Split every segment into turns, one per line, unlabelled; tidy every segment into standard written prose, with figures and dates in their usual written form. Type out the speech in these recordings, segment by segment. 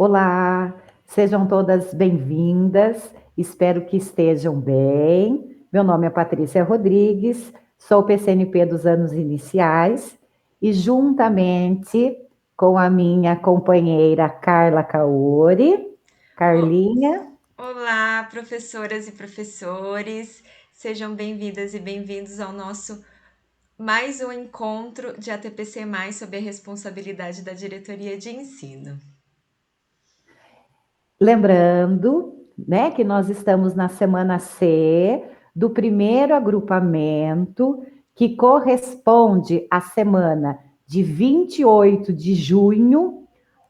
Olá, sejam todas bem-vindas. Espero que estejam bem. Meu nome é Patrícia Rodrigues, sou PCNP dos anos iniciais e juntamente com a minha companheira Carla Caori,
O-
Carlinha,
Olá, professoras e professores, sejam bem-vindas e bem-vindos ao nosso mais um encontro de ATPC+, sob a responsabilidade da Diretoria de Ensino.
lembrando, né, que nós estamos na semana C do primeiro agrupamento, que corresponde à semana de 28 de junho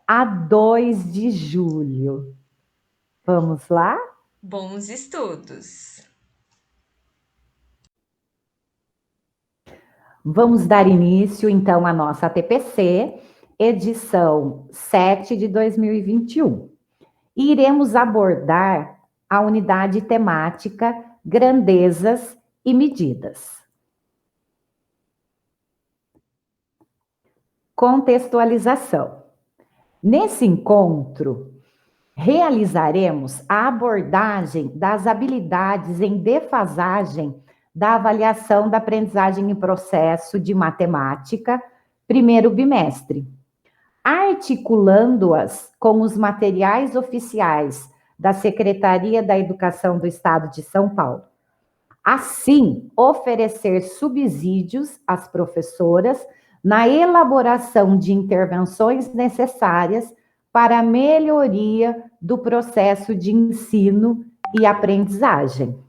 a 2 de julho. Vamos lá?
Bons estudos!
Vamos dar início, então, à nossa ATPC, edição 7 de 2021. E iremos abordar a unidade temática Grandezas e Medidas. Contextualização. Nesse encontro, realizaremos a abordagem das habilidades em defasagem da avaliação da aprendizagem em processo de matemática, primeiro bimestre, articulando-as com os materiais oficiais da Secretaria da Educação do Estado de São Paulo. Assim, oferecer subsídios às professoras na elaboração de intervenções necessárias para a melhoria do processo de ensino e aprendizagem.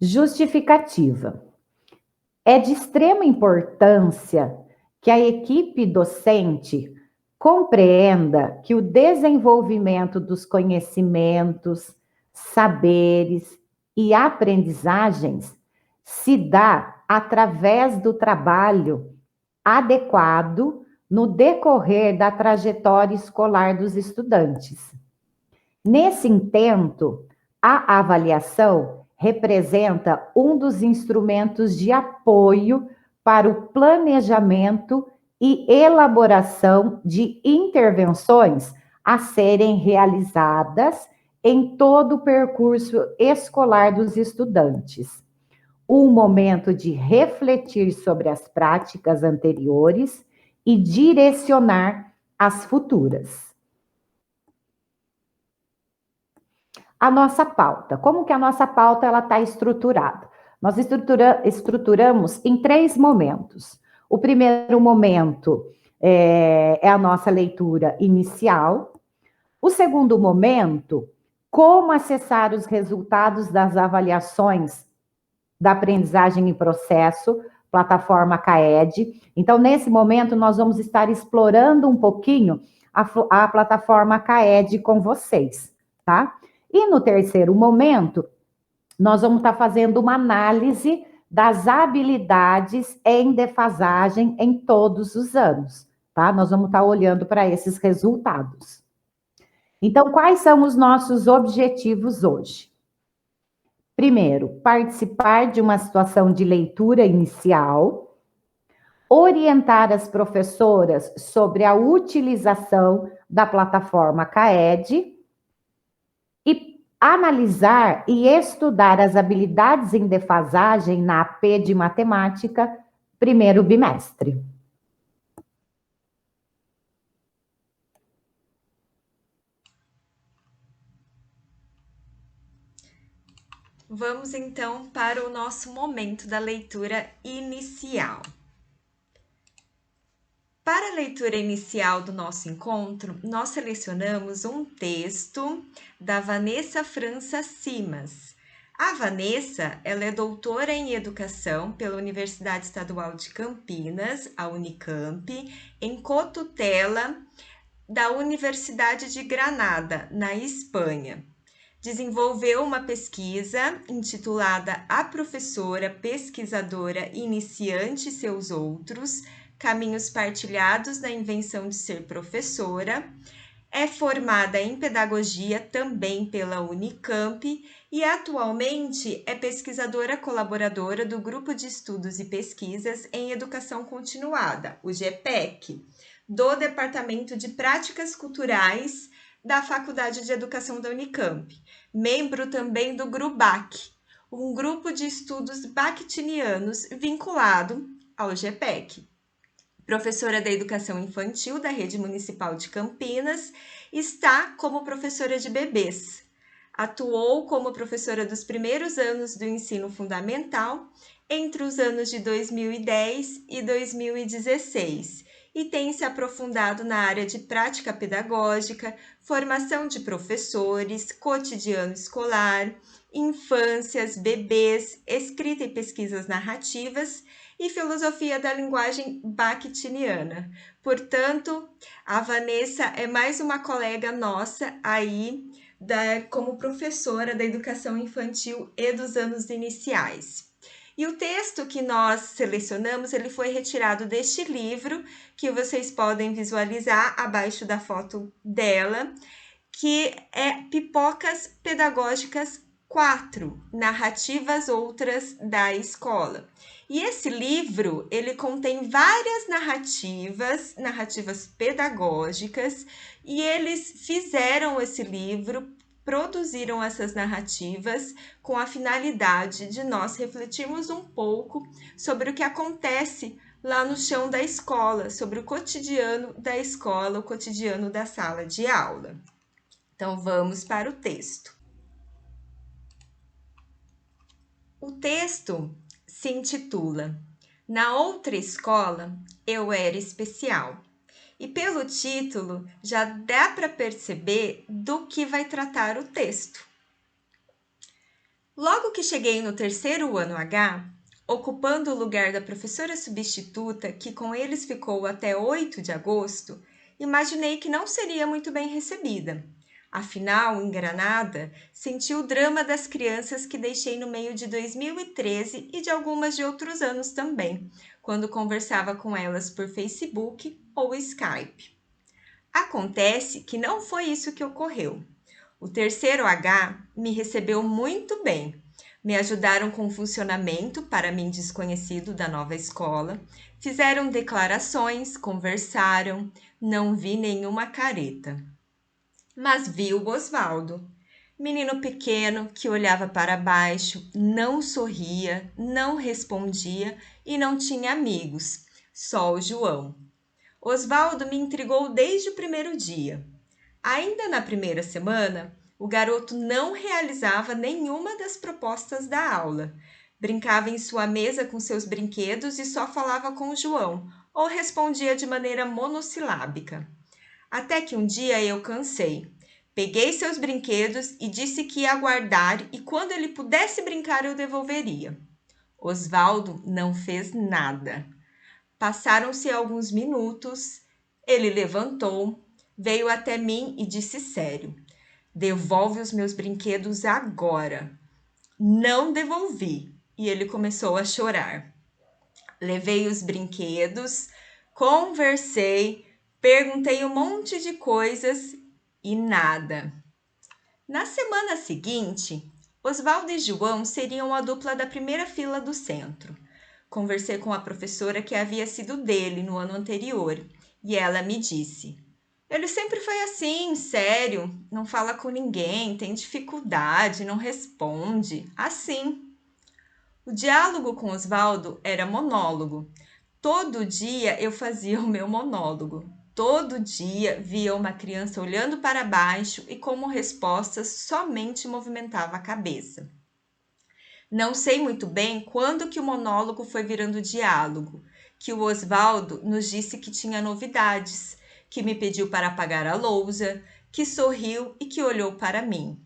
Justificativa. É de extrema importância que a equipe docente compreenda que o desenvolvimento dos conhecimentos, saberes e aprendizagens se dá através do trabalho adequado no decorrer da trajetória escolar dos estudantes. Nesse intento, a avaliação representa um dos instrumentos de apoio para o planejamento e elaboração de intervenções a serem realizadas em todo o percurso escolar dos estudantes. Um momento de refletir sobre as práticas anteriores e direcionar as futuras. A nossa pauta. Como que a nossa pauta ela está estruturada? Nós estruturamos em 3 momentos. O primeiro momento é a nossa leitura inicial. O segundo momento, como acessar os resultados das avaliações da aprendizagem em processo, plataforma CAED. Então, nesse momento, nós vamos estar explorando um pouquinho a plataforma CAED com vocês, tá? E no terceiro momento, nós vamos estar fazendo uma análise das habilidades em defasagem em todos os anos, tá? Nós vamos estar olhando para esses resultados. Então, quais são os nossos objetivos hoje? Primeiro, participar de uma situação de leitura inicial, orientar as professoras sobre a utilização da plataforma CAED e analisar e estudar as habilidades em defasagem na AP de matemática, primeiro bimestre.
Vamos então para o nosso momento da leitura inicial. Para a leitura inicial do nosso encontro, nós selecionamos um texto da Vanessa França Simas. A Vanessa, ela é doutora em Educação pela Universidade Estadual de Campinas, a Unicamp, em cotutela da Universidade de Granada, na Espanha. Desenvolveu uma pesquisa intitulada A Professora Pesquisadora Iniciante e Seus Outros, Caminhos Partilhados na Invenção de Ser Professora. É formada em Pedagogia também pela Unicamp e atualmente é pesquisadora colaboradora do Grupo de Estudos e Pesquisas em Educação Continuada, o GEPEC, do Departamento de Práticas Culturais da Faculdade de Educação da Unicamp, membro também do GRUBAC, um grupo de estudos bakhtinianos vinculado ao GPEC. Professora da Educação Infantil da Rede Municipal de Campinas, está como professora de bebês. Atuou como professora dos primeiros anos do ensino fundamental entre os anos de 2010 e 2016 e tem se aprofundado na área de prática pedagógica, formação de professores, cotidiano escolar, infâncias, bebês, escrita e pesquisas narrativas e filosofia da linguagem bakhtiniana. Portanto, a Vanessa é mais uma colega nossa aí como professora da educação infantil e dos anos iniciais. E o texto que nós selecionamos, ele foi retirado deste livro, que vocês podem visualizar abaixo da foto dela, que é Pipocas Pedagógicas 4, Narrativas Outras da Escola. E esse livro, ele contém várias narrativas pedagógicas, e eles fizeram esse livro, produziram essas narrativas com a finalidade de nós refletirmos um pouco sobre o que acontece lá no chão da escola, sobre o cotidiano da escola, o cotidiano da sala de aula. Então, vamos para o texto. O texto se intitula Na Outra Escola, Eu Era Especial. E pelo título, já dá para perceber do que vai tratar o texto. Logo que cheguei no terceiro ano H, ocupando o lugar da professora substituta, que com eles ficou até 8 de agosto, imaginei que não seria muito bem recebida. Afinal, em Granada, senti o drama das crianças que deixei no meio de 2013 e de algumas de outros anos também, quando conversava com elas por Facebook ou Skype. Acontece que não foi isso que ocorreu. O terceiro H me recebeu muito bem. Me ajudaram com o funcionamento, para mim desconhecido, da nova escola, fizeram declarações, conversaram, não vi nenhuma careta. Mas vi o Osvaldo, menino pequeno que olhava para baixo, não sorria, não respondia e não tinha amigos, só o João. Osvaldo me intrigou desde o primeiro dia. Ainda na primeira semana, o garoto não realizava nenhuma das propostas da aula. Brincava em sua mesa com seus brinquedos e só falava com o João, ou respondia de maneira monossilábica. Até que um dia eu cansei. Peguei seus brinquedos e disse que ia guardar e quando ele pudesse brincar eu devolveria. Osvaldo não fez nada. Passaram-se alguns minutos, ele levantou, veio até mim e disse sério: devolve os meus brinquedos agora. Não devolvi. E ele começou a chorar. Levei os brinquedos, conversei, perguntei um monte de coisas e nada. Na semana seguinte, Osvaldo e João seriam a dupla da primeira fila do centro. Conversei com a professora que havia sido dele no ano anterior e ela me disse: ele sempre foi assim, sério, não fala com ninguém, tem dificuldade, não responde, assim. O diálogo com Osvaldo era monólogo. Todo dia eu fazia o meu monólogo. Todo dia via uma criança olhando para baixo e como resposta somente movimentava a cabeça. Não sei muito bem quando que o monólogo foi virando diálogo, que o Osvaldo nos disse que tinha novidades, que me pediu para apagar a lousa, que sorriu e que olhou para mim.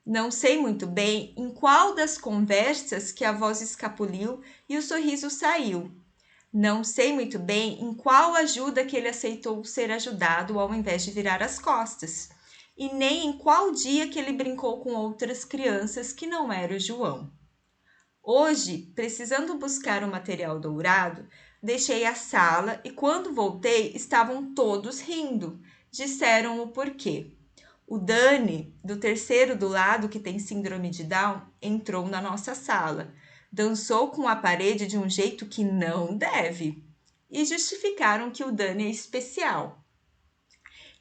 Não sei muito bem em qual das conversas que a voz escapuliu e o sorriso saiu. Não sei muito bem em qual ajuda que ele aceitou ser ajudado ao invés de virar as costas, e nem em qual dia que ele brincou com outras crianças que não era o João. Hoje, precisando buscar o material dourado, deixei a sala e quando voltei estavam todos rindo. Disseram o porquê. O Dani, do terceiro do lado que tem síndrome de Down, entrou na nossa sala. Dançou com a parede de um jeito que não deve. e justificaram que o Dani é especial.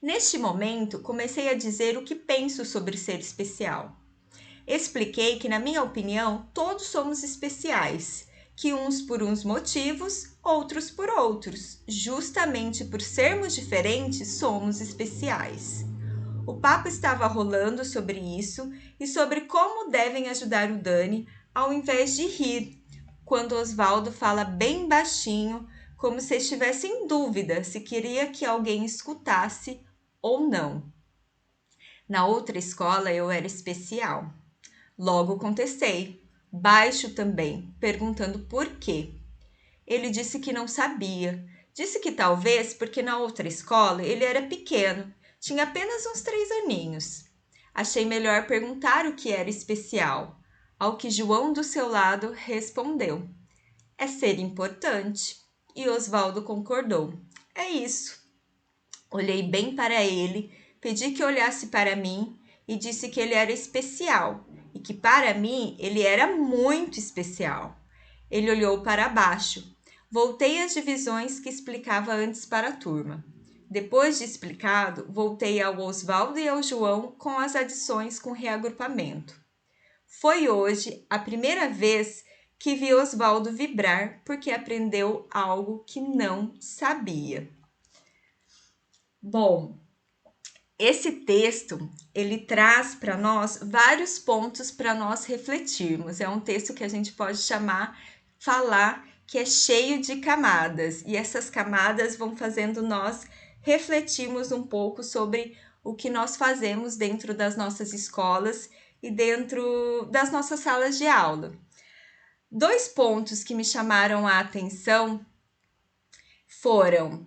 Neste momento, comecei a dizer o que penso sobre ser especial. Expliquei que, na minha opinião, todos somos especiais, que uns por uns motivos, outros por outros. Justamente por sermos diferentes, somos especiais. O papo estava rolando sobre isso e sobre como devem ajudar o Dani, ao invés de rir, quando Osvaldo fala bem baixinho, como se estivesse em dúvida se queria que alguém escutasse ou não. Na outra escola eu era especial. Logo contestei, baixo também, perguntando por quê. Ele disse que não sabia. Disse que talvez porque na outra escola ele era pequeno, tinha apenas uns 3 aninhos. Achei melhor perguntar o que era especial, ao que João do seu lado respondeu: é ser importante. E Osvaldo concordou: é isso. Olhei bem para ele, pedi que olhasse para mim e disse que ele era especial e que para mim ele era muito especial. Ele olhou para baixo. Voltei às divisões que explicava antes para a turma. Depois de explicado, voltei ao Osvaldo e ao João com as adições com reagrupamento. Foi hoje a primeira vez que vi Osvaldo vibrar porque aprendeu algo que não sabia. Bom, esse texto, ele traz para nós vários pontos para nós refletirmos. É um texto que a gente pode falar que é cheio de camadas. E essas camadas vão fazendo nós refletirmos um pouco sobre o que nós fazemos dentro das nossas escolas e dentro das nossas salas de aula. 2 pontos que me chamaram a atenção foram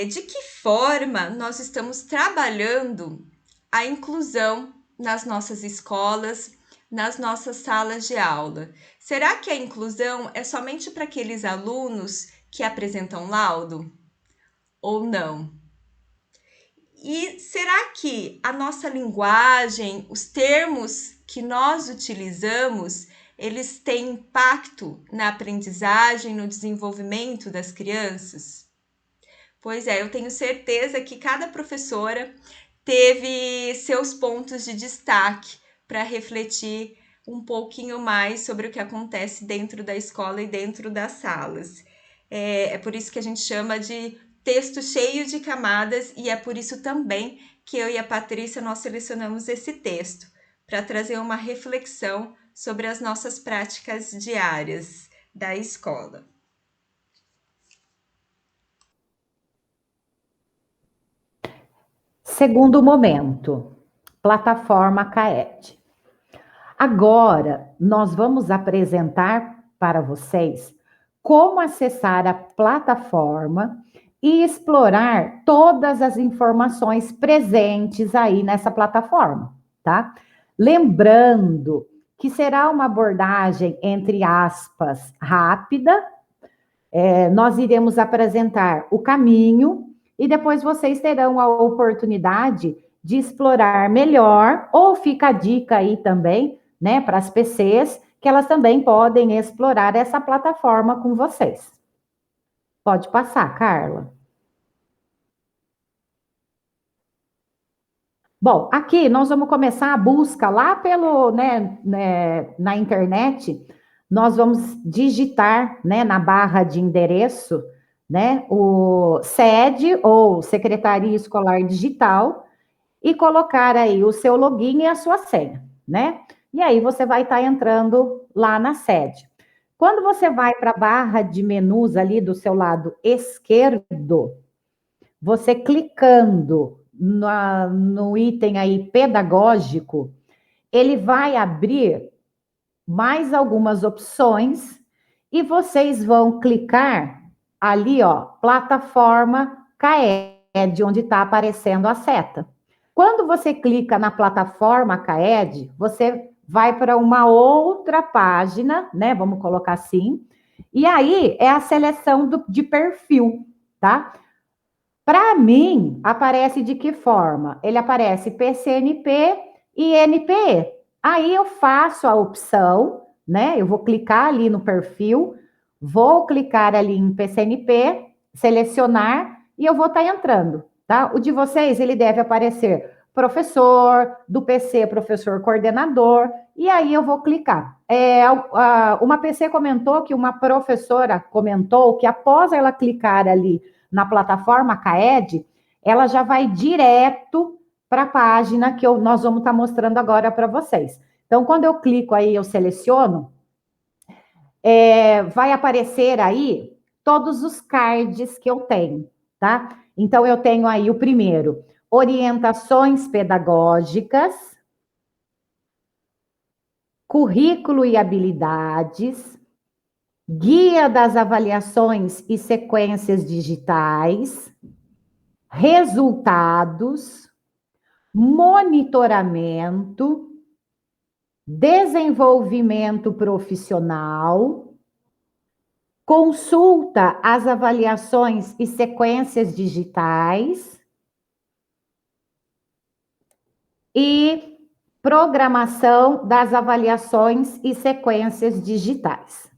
de que forma nós estamos trabalhando a inclusão nas nossas escolas, nas nossas salas de aula. Será que a inclusão é somente para aqueles alunos que apresentam laudo? Ou não? E será que a nossa linguagem, os termos que nós utilizamos, eles têm impacto na aprendizagem, no desenvolvimento das crianças? Pois é, eu tenho certeza que cada professora teve seus pontos de destaque para refletir um pouquinho mais sobre o que acontece dentro da escola e dentro das salas. É por isso que a gente chama de texto cheio de camadas e é por isso também que eu e a Patrícia nós selecionamos esse texto para trazer uma reflexão sobre as nossas práticas diárias da escola.
Segundo momento, plataforma CAED. Agora, nós vamos apresentar para vocês como acessar a plataforma e explorar todas as informações presentes aí nessa plataforma, tá? Lembrando que será uma abordagem, entre aspas, rápida. Nós iremos apresentar o caminho e depois vocês terão a oportunidade de explorar melhor, ou fica a dica aí também, né, para as PCs, que elas também podem explorar essa plataforma com vocês. Pode passar, Carla. Bom, aqui nós vamos começar a busca lá pelo, na internet. Nós vamos digitar, né, na barra de endereço, né, o SED ou Secretaria Escolar Digital e colocar aí o seu login e a sua senha, né? E aí você vai estar entrando lá na sede. Quando você vai para a barra de menus ali do seu lado esquerdo, você clicando no item aí pedagógico, ele vai abrir mais algumas opções e vocês vão clicar ali, ó, plataforma CAED, onde está aparecendo a seta. Quando você clica na plataforma CAED, você vai para uma outra página, né? Vamos colocar assim. E aí é a seleção de perfil, tá? Para mim, aparece de que forma? Ele aparece PCNP e NPE. Aí eu faço a opção, né? Eu vou clicar ali no perfil, Vou clicar ali em PCNP, selecionar e eu vou estar entrando, tá? O de vocês, ele deve aparecer professor, do PC, professor coordenador, e aí eu vou clicar. Uma PC comentou que uma professora comentou que após ela clicar ali na plataforma CAED, ela já vai direto para a página que nós vamos estar mostrando agora para vocês. Então, quando eu clico aí, eu seleciono, vai aparecer aí todos os cards que eu tenho, tá? Então, eu tenho aí o primeiro, orientações pedagógicas, currículo e habilidades, guia das avaliações e sequências digitais, resultados, monitoramento, desenvolvimento profissional, consulta as avaliações e sequências digitais e programação das avaliações e sequências digitais.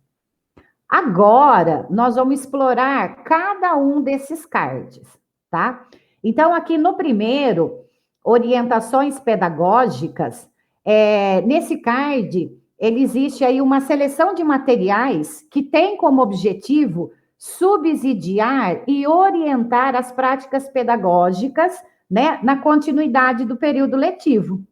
Agora, nós vamos explorar cada um desses cards, tá? Então, aqui no primeiro, orientações pedagógicas, nesse card, ele existe aí uma seleção de materiais que tem como objetivo subsidiar e orientar as práticas pedagógicas, né, na continuidade do período letivo.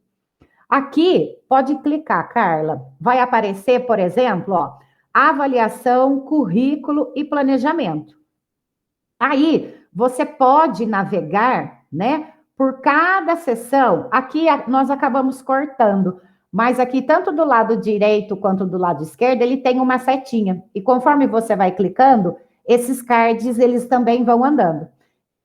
Aqui, pode clicar, Carla. Vai aparecer, por exemplo, ó, avaliação, currículo e planejamento. Aí, você pode navegar, né, por cada sessão. Aqui nós acabamos cortando, mas aqui, tanto do lado direito quanto do lado esquerdo, ele tem uma setinha. E conforme você vai clicando, esses cards, eles também vão andando.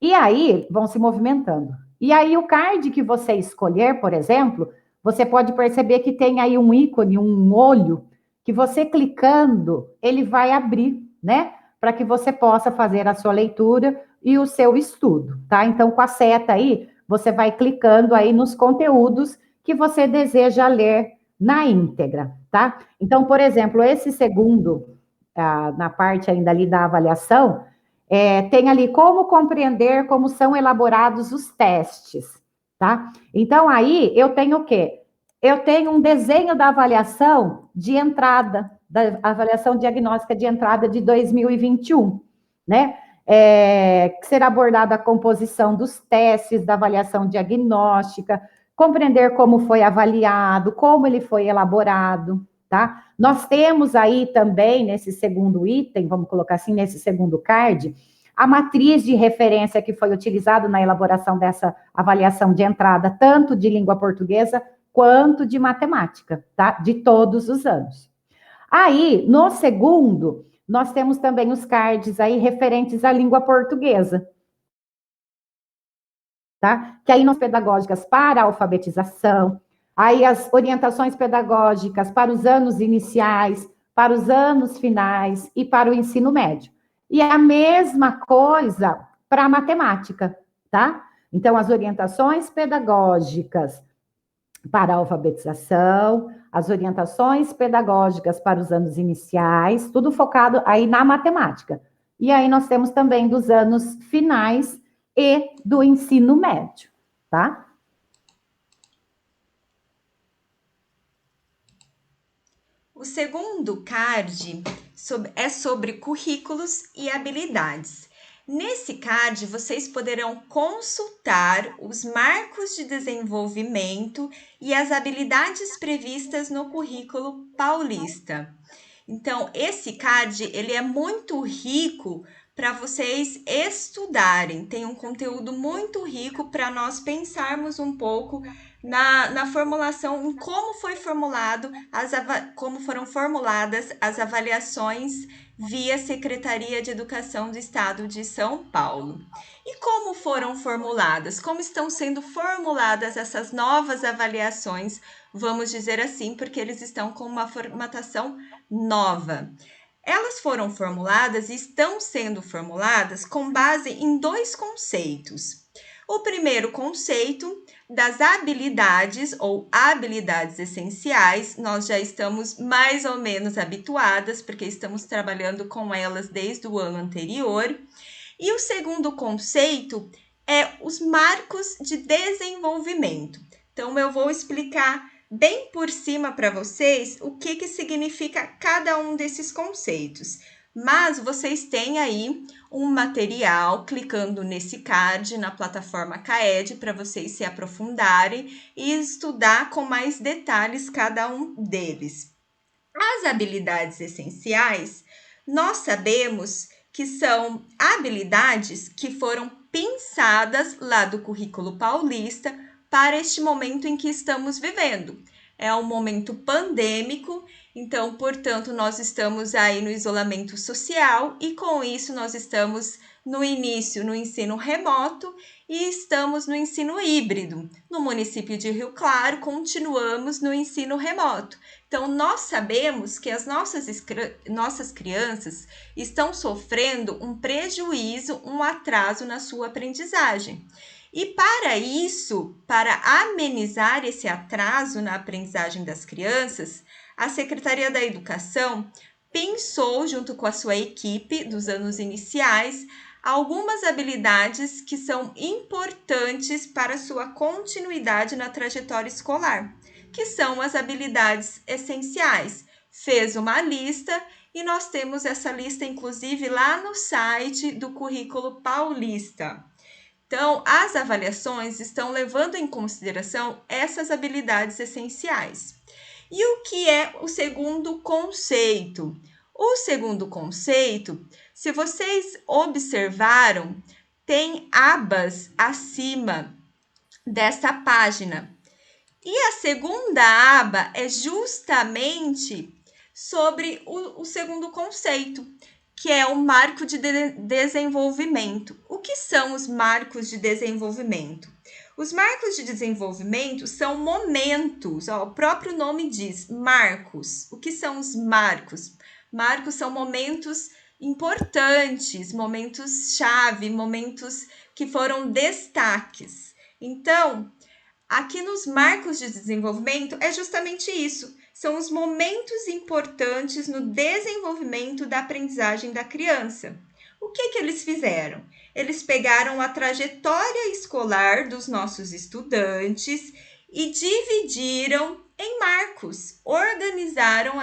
E aí, vão se movimentando. E aí, o card que você escolher, por exemplo, você pode perceber que tem aí um ícone, um olho, que você clicando, ele vai abrir, né? Para que você possa fazer a sua leitura e o seu estudo, tá? Então, com a seta aí, você vai clicando aí nos conteúdos que você deseja ler na íntegra, tá? Então, por exemplo, esse segundo, na parte ainda ali da avaliação, tem ali como compreender como são elaborados os testes, tá? Então, aí eu tenho o quê? Eu tenho um desenho da avaliação de entrada, da avaliação diagnóstica de entrada de 2021, né? Que será abordada a composição dos testes da avaliação diagnóstica, compreender como foi avaliado, como ele foi elaborado, tá? Nós temos aí também, nesse segundo item, vamos colocar assim, nesse segundo card, a matriz de referência que foi utilizada na elaboração dessa avaliação de entrada, tanto de língua portuguesa quanto de matemática, tá? De todos os anos. Aí, no segundo, nós temos também os cards aí referentes à língua portuguesa, tá? Que aí nas pedagógicas para a alfabetização, aí as orientações pedagógicas para os anos iniciais, para os anos finais e para o ensino médio. E a mesma coisa para a matemática, tá? Então, as orientações pedagógicas para a alfabetização, as orientações pedagógicas para os anos iniciais, tudo focado aí na matemática. E aí nós temos também dos anos finais e do ensino médio, tá?
O segundo card é sobre currículos e habilidades. Nesse card, vocês poderão consultar os marcos de desenvolvimento e as habilidades previstas no currículo paulista. Então, esse card, ele é muito rico para vocês estudarem. Tem um conteúdo muito rico para nós pensarmos um pouco na formulação, em como foi formulado como foram formuladas as avaliações via Secretaria de Educação do Estado de São Paulo. E como foram formuladas? Como estão sendo formuladas essas novas avaliações, vamos dizer assim, porque eles estão com uma formatação nova. Elas foram formuladas e estão sendo formuladas com base em dois conceitos. O primeiro conceito das habilidades ou habilidades essenciais, nós já estamos mais ou menos habituadas, porque estamos trabalhando com elas desde o ano anterior. E o segundo conceito é os marcos de desenvolvimento. Então, eu vou explicar bem por cima para vocês o que significa cada um desses conceitos. Mas vocês têm aí um material clicando nesse card na plataforma CAED para vocês se aprofundarem e estudar com mais detalhes cada um deles. As habilidades essenciais, nós sabemos que são habilidades que foram pensadas lá do currículo paulista para este momento em que estamos vivendo. É um momento pandêmico, então, portanto, nós estamos aí no isolamento social e com isso nós estamos no início no ensino remoto e estamos no ensino híbrido. No município de Rio Claro, continuamos no ensino remoto. Então, nós sabemos que as nossas crianças estão sofrendo um prejuízo, um atraso na sua aprendizagem. E para isso, para amenizar esse atraso na aprendizagem das crianças, a Secretaria da Educação pensou, junto com a sua equipe dos anos iniciais, algumas habilidades que são importantes para a sua continuidade na trajetória escolar, que são as habilidades essenciais. Fez uma lista e nós temos essa lista, inclusive, lá no site do Currículo Paulista. Então, as avaliações estão levando em consideração essas habilidades essenciais. E o que é o segundo conceito? O segundo conceito, se vocês observaram, tem abas acima desta página. E a segunda aba é justamente sobre o segundo conceito, que é o marco de desenvolvimento. O que são os marcos de desenvolvimento? Os marcos de desenvolvimento são momentos, o próprio nome diz, marcos. O que são os marcos? Marcos são momentos importantes, momentos-chave, momentos que foram destaques. Então, aqui nos marcos de desenvolvimento é justamente isso. São os momentos importantes no desenvolvimento da aprendizagem da criança. O que eles fizeram? Eles pegaram a trajetória escolar dos nossos estudantes e dividiram em marcos, organizaram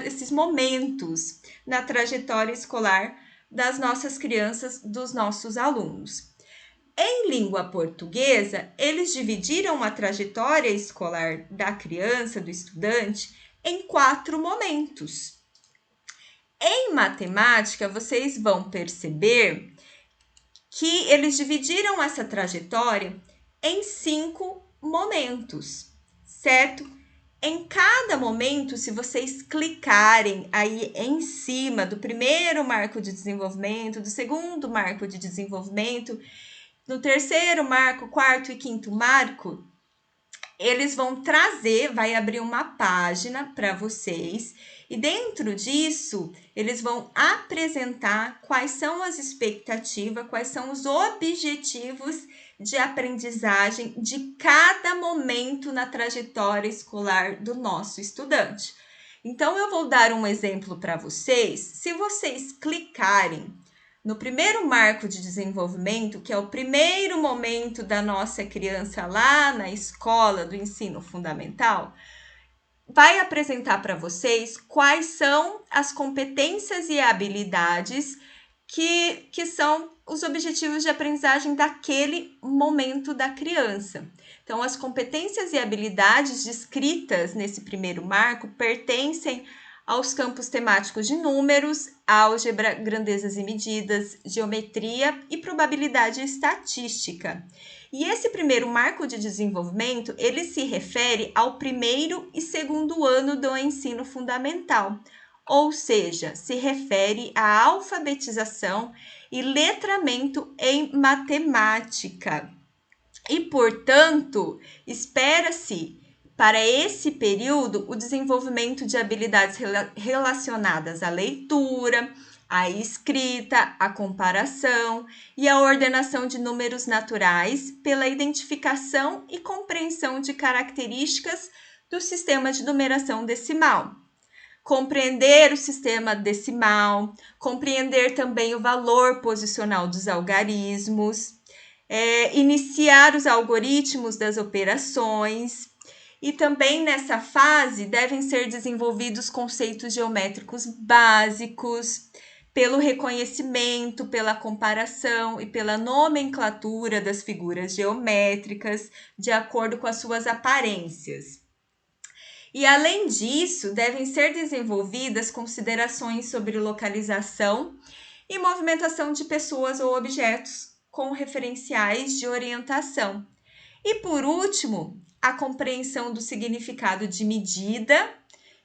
esses momentos na trajetória escolar das nossas crianças, dos nossos alunos. Em língua portuguesa, eles dividiram a trajetória escolar da criança, do estudante, em 4 momentos. Em matemática, vocês vão perceber que eles dividiram essa trajetória em 5 momentos, certo? Em cada momento, se vocês clicarem aí em cima do primeiro marco de desenvolvimento, do segundo marco de desenvolvimento, no terceiro marco, quarto e quinto marco, eles vão trazer, vai abrir uma página para vocês e dentro disso eles vão apresentar quais são as expectativas, quais são os objetivos de aprendizagem de cada momento na trajetória escolar do nosso estudante. Então, eu vou dar um exemplo para vocês. Se vocês clicarem no primeiro marco de desenvolvimento, que é o primeiro momento da nossa criança lá na escola do ensino fundamental, vai apresentar para vocês quais são as competências e habilidades que são os objetivos de aprendizagem daquele momento da criança. Então, as competências e habilidades descritas nesse primeiro marco pertencem aos campos temáticos de números, álgebra, grandezas e medidas, geometria e probabilidade estatística. E esse primeiro marco de desenvolvimento, ele se refere ao primeiro e segundo ano do ensino fundamental, ou seja, se refere à alfabetização e letramento em matemática. E, portanto, espera-se para esse período o desenvolvimento de habilidades relacionadas à leitura, a escrita, a comparação e a ordenação de números naturais pela identificação e compreensão de características do sistema de numeração decimal. Compreender o sistema decimal, compreender também o valor posicional dos algarismos, iniciar os algoritmos das operações, e também nessa fase devem ser desenvolvidos conceitos geométricos básicos, pelo reconhecimento, pela comparação e pela nomenclatura das figuras geométricas de acordo com as suas aparências. E, além disso, devem ser desenvolvidas considerações sobre localização e movimentação de pessoas ou objetos com referenciais de orientação. E, por último, a compreensão do significado de medida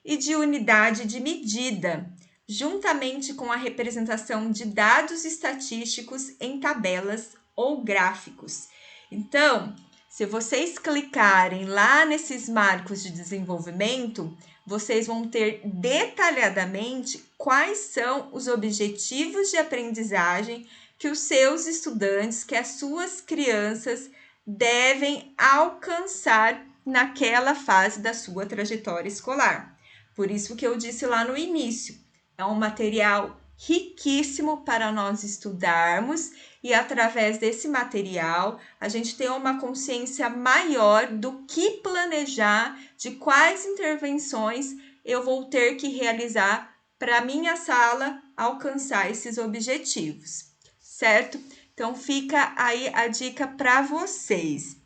e de unidade de medida, juntamente com a representação de dados estatísticos em tabelas ou gráficos. Então, se vocês clicarem lá nesses marcos de desenvolvimento, vocês vão ter detalhadamente quais são os objetivos de aprendizagem que os seus estudantes, que as suas crianças devem alcançar naquela fase da sua trajetória escolar. Por isso que eu disse lá no início, é um material riquíssimo para nós estudarmos e, através desse material, a gente tem uma consciência maior do que planejar, de quais intervenções eu vou ter que realizar para a minha sala alcançar esses objetivos, certo? Então, fica aí a dica para vocês.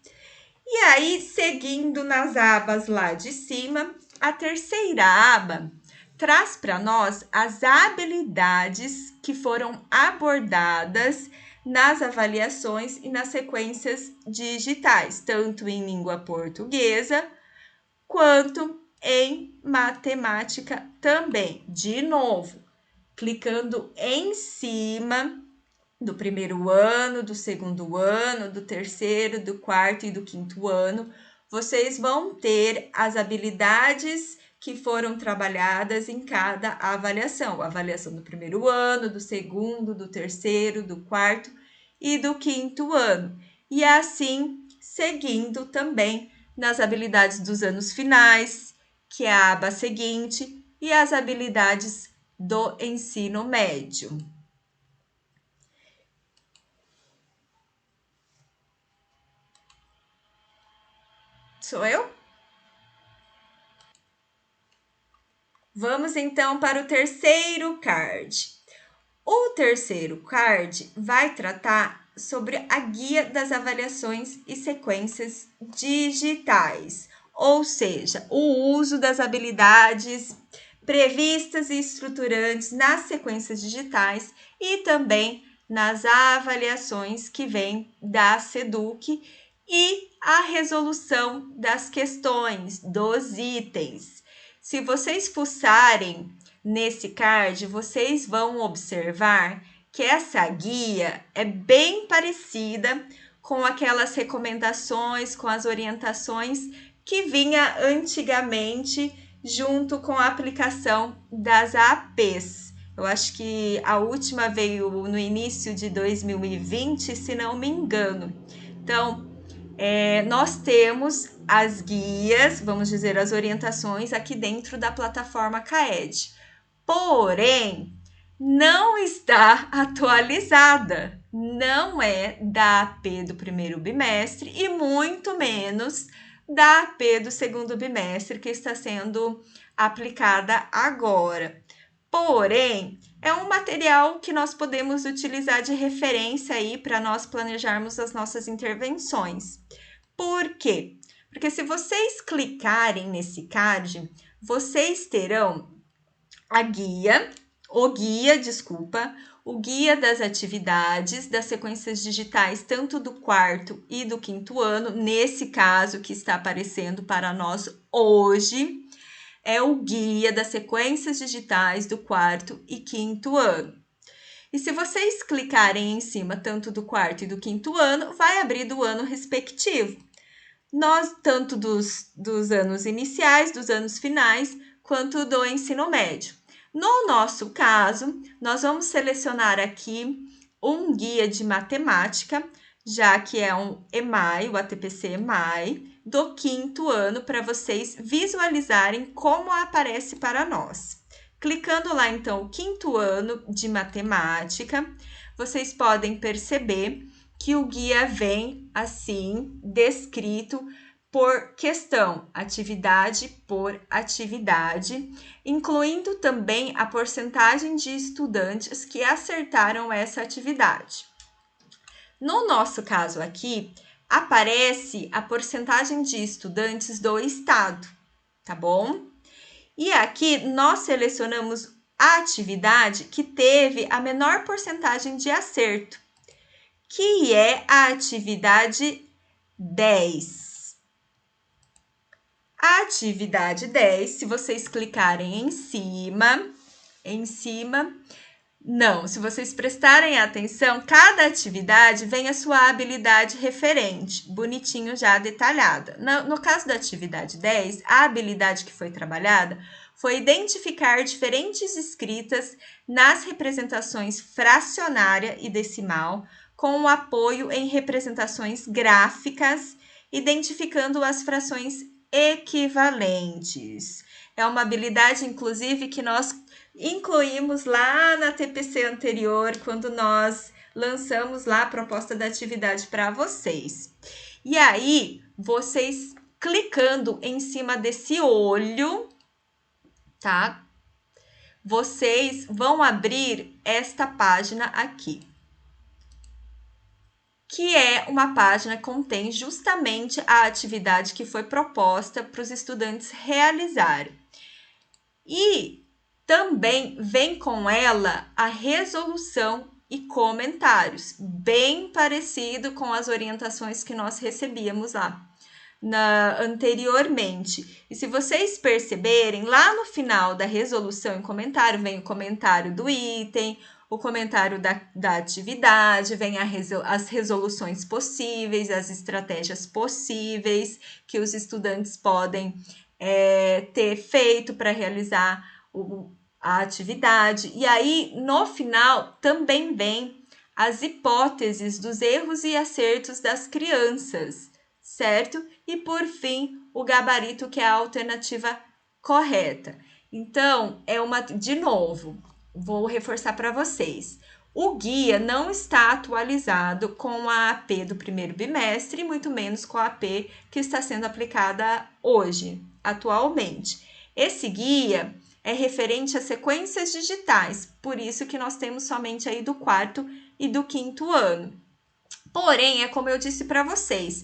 E aí, seguindo nas abas lá de cima, a terceira aba traz para nós as habilidades que foram abordadas nas avaliações e nas sequências digitais, tanto em língua portuguesa quanto em matemática também. De novo, clicando em cima do primeiro ano, do segundo ano, do terceiro, do quarto e do quinto ano, vocês vão ter as habilidades que foram trabalhadas em cada avaliação. A avaliação do primeiro ano, do segundo, do terceiro, do quarto e do quinto ano. E assim, seguindo também nas habilidades dos anos finais, que é a aba seguinte, e as habilidades do ensino médio. Sou eu? Vamos então para o terceiro card. O terceiro card vai tratar sobre a guia das avaliações e sequências digitais, ou seja, o uso das habilidades previstas e estruturantes nas sequências digitais e também nas avaliações que vêm da SEDUC e a resolução das questões, dos itens. Se vocês fuçarem nesse card, vocês vão observar que essa guia é bem parecida com aquelas recomendações, com as orientações que vinha antigamente junto com a aplicação das APs. Eu acho que a última veio no início de 2020, se não me engano. Então, nós temos as guias, vamos dizer, as orientações aqui dentro da plataforma CAED. Porém, não está atualizada, não é da AP do primeiro bimestre e muito menos da AP do segundo bimestre que está sendo aplicada agora. Porém, é um material que nós podemos utilizar de referência aí para nós planejarmos as nossas intervenções. Por quê? Porque se vocês clicarem nesse card, vocês terão o guia das atividades das sequências digitais, tanto do quarto e do quinto ano, nesse caso que está aparecendo para nós hoje, é o guia das sequências digitais do quarto e quinto ano. E se vocês clicarem em cima tanto do quarto e do quinto ano, vai abrir do ano respectivo. Nós, tanto dos anos iniciais, dos anos finais, quanto do ensino médio. No nosso caso, nós vamos selecionar aqui um guia de matemática, já que é um EMAI, o ATPC EMAI, do 5º ano, para vocês visualizarem como aparece para nós. Clicando lá, então, o 5º ano de matemática, vocês podem perceber que o guia vem assim, descrito por questão, atividade por atividade, incluindo também a porcentagem de estudantes que acertaram essa atividade. No nosso caso aqui, aparece a porcentagem de estudantes do estado, tá bom? E aqui nós selecionamos a atividade que teve a menor porcentagem de acerto, que é a atividade 10. A atividade 10, se vocês clicarem em cima, não, se vocês prestarem atenção, cada atividade vem a sua habilidade referente, bonitinho já detalhada. No caso da atividade 10, a habilidade que foi trabalhada foi identificar diferentes escritas nas representações fracionária e decimal, com o apoio em representações gráficas, identificando as frações equivalentes. É uma habilidade, inclusive, que nós incluímos lá na TPC anterior, quando nós lançamos lá a proposta da atividade para vocês. E aí, vocês clicando em cima desse olho, tá? Vocês vão abrir esta página aqui, que é uma página que contém justamente a atividade que foi proposta para os estudantes realizarem. E também vem com ela a resolução e comentários, bem parecido com as orientações que nós recebíamos lá anteriormente. E se vocês perceberem, lá no final da resolução e comentário, vem o comentário do item, o comentário da atividade, vem as resoluções possíveis, as estratégias possíveis que os estudantes podem ter feito para realizar a atividade. E aí, no final, também vem as hipóteses dos erros e acertos das crianças, certo? E, por fim, o gabarito, que é a alternativa correta. Então, de novo, vou reforçar para vocês. O guia não está atualizado com a AP do primeiro bimestre, muito menos com a AP que está sendo aplicada hoje, atualmente. Esse guia é referente a sequências digitais, por isso que nós temos somente aí do 4º e do 5º ano. Porém, é como eu disse para vocês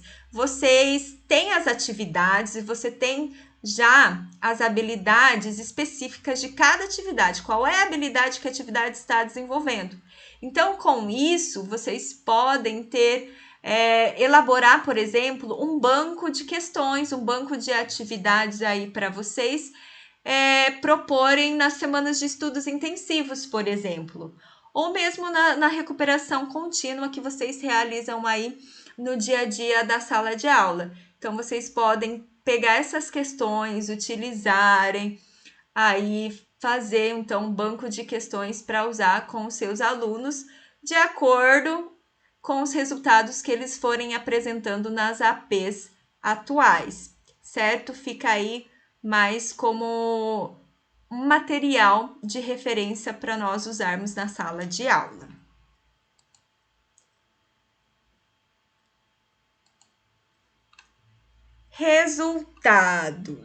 têm as atividades e você tem já as habilidades específicas de cada atividade. Qual é a habilidade que a atividade está desenvolvendo? Então, com isso, vocês podem elaborar, por exemplo, um banco de questões, um banco de atividades aí para vocês proporem nas semanas de estudos intensivos, por exemplo. Ou mesmo na recuperação contínua que vocês realizam aí no dia a dia da sala de aula. Então, vocês podem pegar essas questões, utilizarem, aí fazer, então, um banco de questões para usar com os seus alunos, de acordo com os resultados que eles forem apresentando nas APs atuais, certo? Fica aí mais como um material de referência para nós usarmos na sala de aula. Resultados.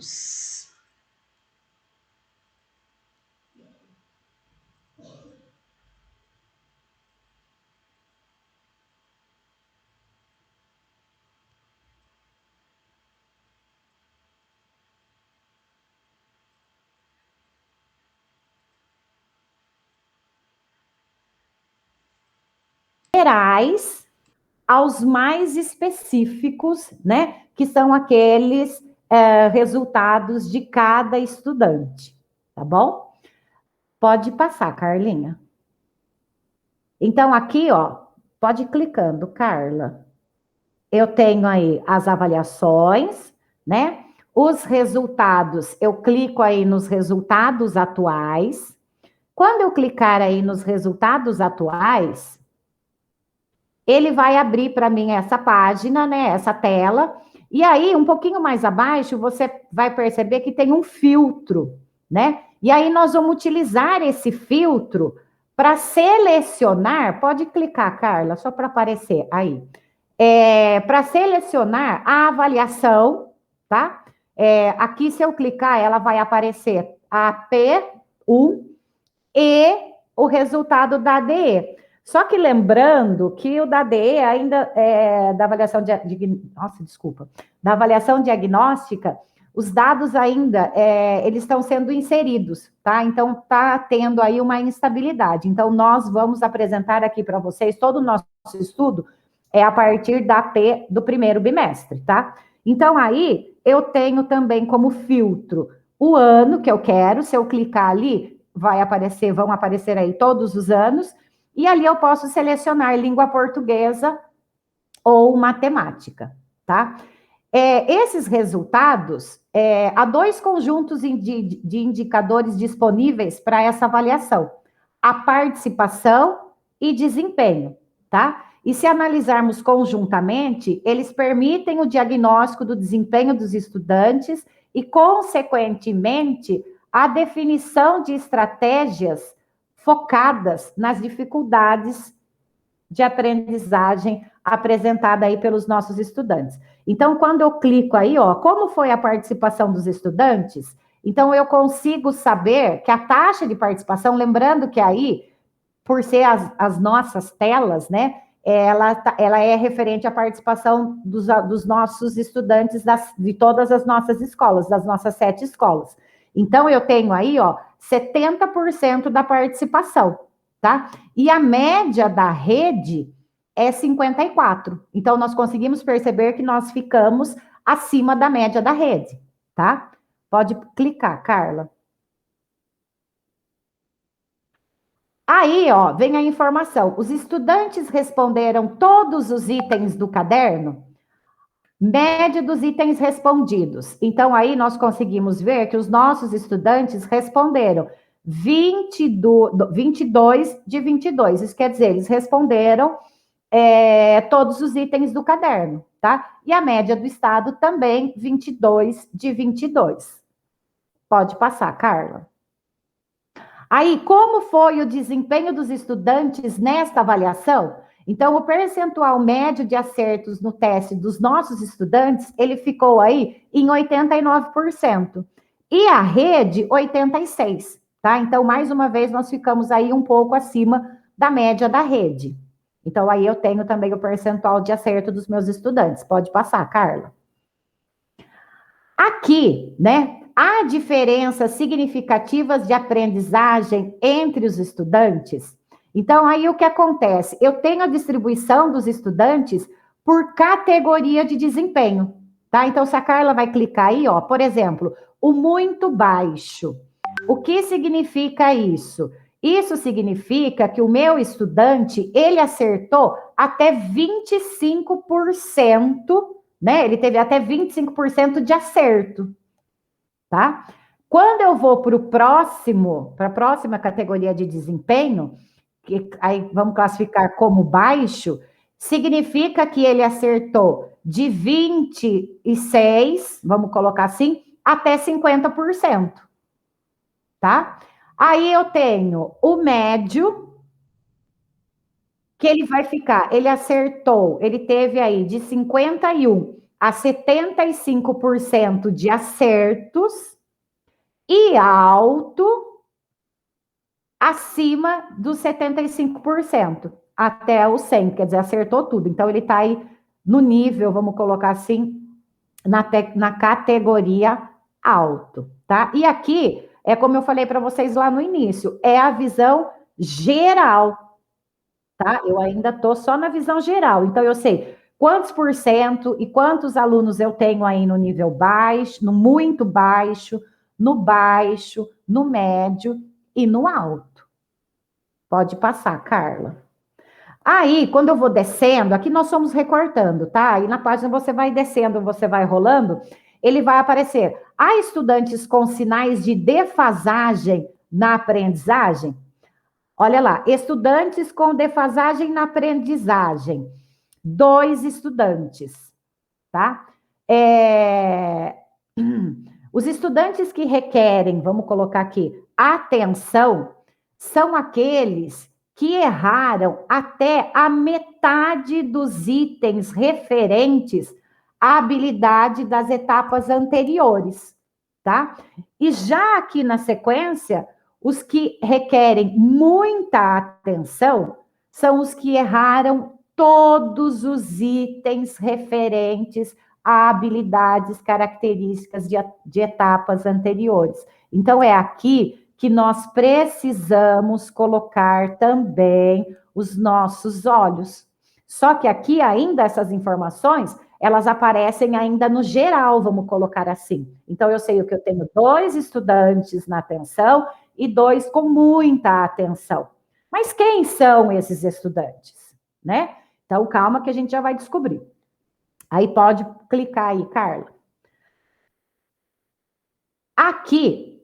Gerais aos mais específicos, né? Que são aqueles resultados de cada estudante, tá bom? Pode passar, Carlinha. Então, aqui, ó, pode ir clicando, Carla. Eu tenho aí as avaliações, né? Os resultados, eu clico aí nos resultados atuais. Quando eu clicar aí nos resultados atuais, ele vai abrir para mim essa página, né, essa tela, e aí, um pouquinho mais abaixo, você vai perceber que tem um filtro, né? E aí, nós vamos utilizar esse filtro para selecionar, pode clicar, Carla, só para aparecer aí, para selecionar a avaliação, tá? Aqui, se eu clicar, ela vai aparecer a P1 e o resultado da ADE. Só que lembrando que o da ADE ainda da avaliação da avaliação diagnóstica, os dados ainda eles estão sendo inseridos, tá? Então está tendo aí uma instabilidade. Então nós vamos apresentar aqui para vocês todo o nosso estudo a partir da P do primeiro bimestre, tá? Então aí eu tenho também como filtro o ano que eu quero. Se eu clicar ali, vão aparecer aí todos os anos, e ali eu posso selecionar língua portuguesa ou matemática, tá? Esses resultados, há dois conjuntos de indicadores disponíveis para essa avaliação: a participação e desempenho, tá? E se analisarmos conjuntamente, eles permitem o diagnóstico do desempenho dos estudantes e, consequentemente, a definição de estratégias focadas nas dificuldades de aprendizagem apresentada aí pelos nossos estudantes. Então, quando eu clico aí, ó, como foi a participação dos estudantes, então eu consigo saber que a taxa de participação, lembrando que aí, por ser as nossas telas, né, ela é referente à participação dos nossos estudantes de todas as nossas escolas, das nossas 7 escolas. Então, eu tenho aí, ó, 70% da participação, tá? E a média da rede é 54%. Então, nós conseguimos perceber que nós ficamos acima da média da rede, tá? Pode clicar, Carla. Aí, ó, vem a informação. Os estudantes responderam todos os itens do caderno? Média dos itens respondidos. Então, aí nós conseguimos ver que os nossos estudantes responderam 22 de 22. Isso quer dizer, eles responderam todos os itens do caderno, tá? E a média do estado também, 22 de 22. Pode passar, Carla. Aí, como foi o desempenho dos estudantes nesta avaliação? Então, o percentual médio de acertos no teste dos nossos estudantes, ele ficou aí em 89%. E a rede, 86%, tá? Então, mais uma vez, nós ficamos aí um pouco acima da média da rede. Então, aí eu tenho também o percentual de acerto dos meus estudantes. Pode passar, Carla. Aqui, né, há diferenças significativas de aprendizagem entre os estudantes? Então, aí o que acontece? Eu tenho a distribuição dos estudantes por categoria de desempenho, tá? Então, se a Carla vai clicar aí, ó, por exemplo, o muito baixo. O que significa isso? Isso significa que o meu estudante, ele acertou até 25%, né? Ele teve até 25% de acerto, tá? Quando eu vou para a próxima categoria de desempenho, que aí vamos classificar como baixo, significa que ele acertou de 26, vamos colocar assim, até 50%, tá? Aí eu tenho o médio, que ele vai ficar, ele acertou, ele teve aí de 51 a 75% de acertos, e alto acima dos 75%, até o 100, quer dizer, acertou tudo. Então, ele está aí no nível, vamos colocar assim, na categoria alto, tá? E aqui, como eu falei para vocês lá no início, é a visão geral, tá? Eu ainda estou só na visão geral, então eu sei quantos por cento e quantos alunos eu tenho aí no nível baixo, no muito baixo, no médio e no alto. Pode passar, Carla. Aí, quando eu vou descendo, aqui nós somos recortando, tá? Aí na página você vai descendo, você vai rolando, ele vai aparecer. Há estudantes com sinais de defasagem na aprendizagem? Olha lá, estudantes com defasagem na aprendizagem. 2 estudantes, tá? Os estudantes que requerem, vamos colocar aqui, atenção, são aqueles que erraram até a metade dos itens referentes à habilidade das etapas anteriores, tá? E já aqui na sequência, os que requerem muita atenção são os que erraram todos os itens referentes a habilidades características de etapas anteriores. Então, é aqui que nós precisamos colocar também os nossos olhos. Só que aqui ainda essas informações, elas aparecem ainda no geral, vamos colocar assim. Então, eu sei que eu tenho 2 estudantes na atenção e 2 com muita atenção. Mas quem são esses estudantes, né? Então, calma que a gente já vai descobrir. Aí pode clicar aí, Carla. Aqui,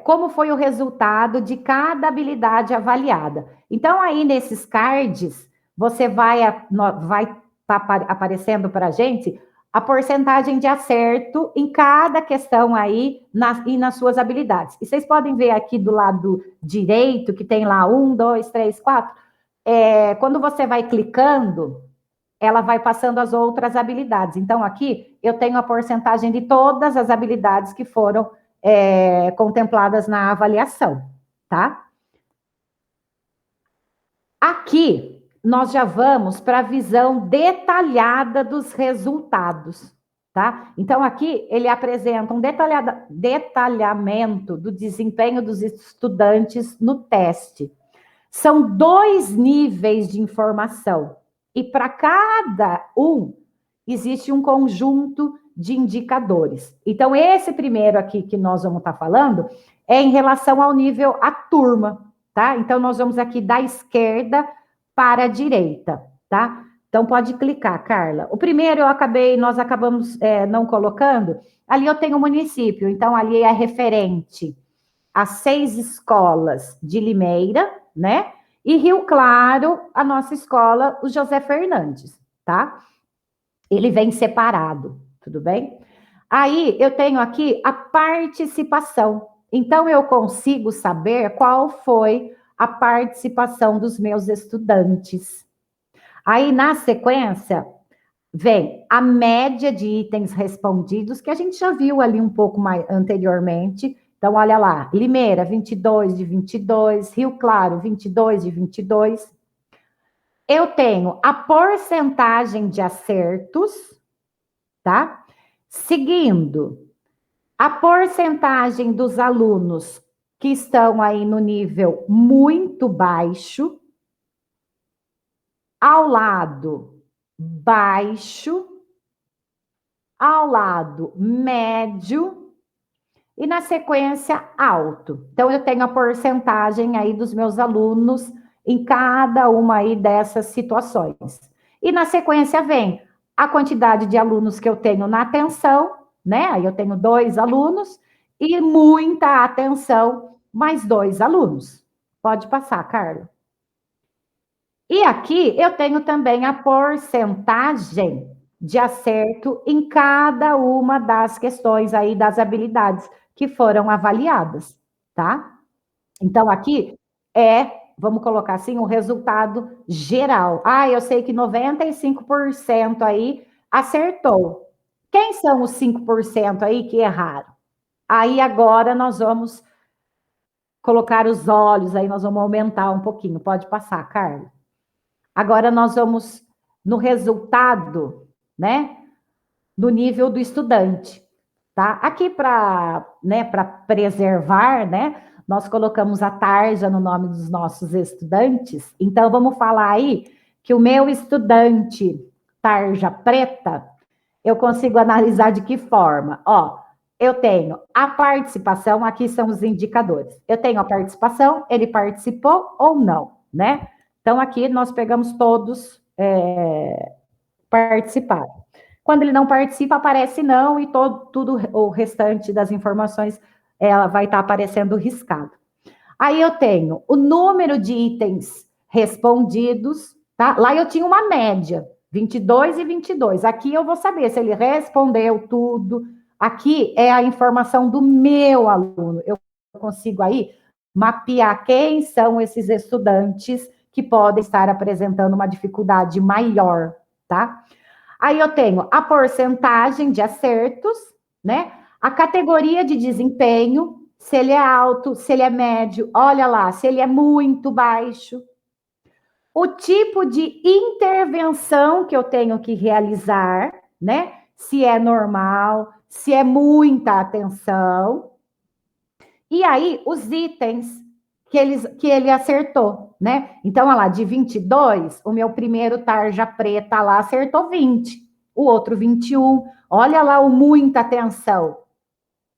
como foi o resultado de cada habilidade avaliada. Então, aí nesses cards, você vai aparecendo para a gente a porcentagem de acerto em cada questão aí e nas suas habilidades. E vocês podem ver aqui do lado direito, que tem lá 1, 2, 3, 4. Quando você vai clicando, ela vai passando as outras habilidades. Então, aqui eu tenho a porcentagem de todas as habilidades que foram contempladas na avaliação, tá? Aqui, nós já vamos para a visão detalhada dos resultados, tá? Então, aqui ele apresenta um detalhamento do desempenho dos estudantes no teste. São 2 níveis de informação. E para cada um, existe um conjunto de indicadores. Então, esse primeiro aqui que nós vamos estar falando é em relação ao nível a turma, tá? Então, nós vamos aqui da esquerda para a direita, tá? Então, pode clicar, Carla. O primeiro nós acabamos não colocando. Ali eu tenho o município, então ali é referente a 6 escolas de Limeira, né? E Rio Claro, a nossa escola, o José Fernandes, tá? Ele vem separado, tudo bem? Aí eu tenho aqui a participação. Então eu consigo saber qual foi a participação dos meus estudantes. Aí na sequência vem a média de itens respondidos, que a gente já viu ali um pouco mais anteriormente. Então, olha lá, Limeira, 22 de 22, Rio Claro, 22 de 22. Eu tenho a porcentagem de acertos, tá? Seguindo, a porcentagem dos alunos que estão aí no nível muito baixo, ao lado baixo, ao lado médio e na sequência alto. Então, eu tenho a porcentagem aí dos meus alunos em cada uma aí dessas situações. E na sequência vem a quantidade de alunos que eu tenho na atenção, né? Aí eu tenho 2 alunos e muita atenção, mais 2 alunos. Pode passar, Carla. E aqui eu tenho também a porcentagem de acerto em cada uma das questões aí das habilidades que foram avaliadas, tá? Então, aqui vamos colocar assim, o resultado geral. Ah, eu sei que 95% aí acertou. Quem são os 5% aí que erraram? Aí agora nós vamos colocar os olhos, aí nós vamos aumentar um pouquinho. Pode passar, Carla. Agora nós vamos no resultado, né? Do nível do estudante, tá? Aqui para preservar, né? Nós colocamos a tarja no nome dos nossos estudantes. Então, vamos falar aí que o meu estudante, tarja preta, eu consigo analisar de que forma? Ó, eu tenho a participação, aqui são os indicadores. Eu tenho a participação, ele participou ou não, né? Então, aqui nós pegamos todos participaram. Quando ele não participa, aparece não, e tudo o restante das informações ela vai estar aparecendo riscado. Aí eu tenho o número de itens respondidos, tá? Lá eu tinha uma média, 22 e 22. Aqui eu vou saber se ele respondeu tudo. Aqui é a informação do meu aluno. Eu consigo aí mapear quem são esses estudantes que podem estar apresentando uma dificuldade maior, tá? Aí eu tenho a porcentagem de acertos, né? A categoria de desempenho, se ele é alto, se ele é médio, olha lá, se ele é muito baixo. O tipo de intervenção que eu tenho que realizar, né? Se é normal, se é muita atenção. E aí, os itens que ele acertou, né? Então, olha lá, de 22, o meu primeiro tarja preta lá acertou 20, o outro 21. Olha lá o muita atenção.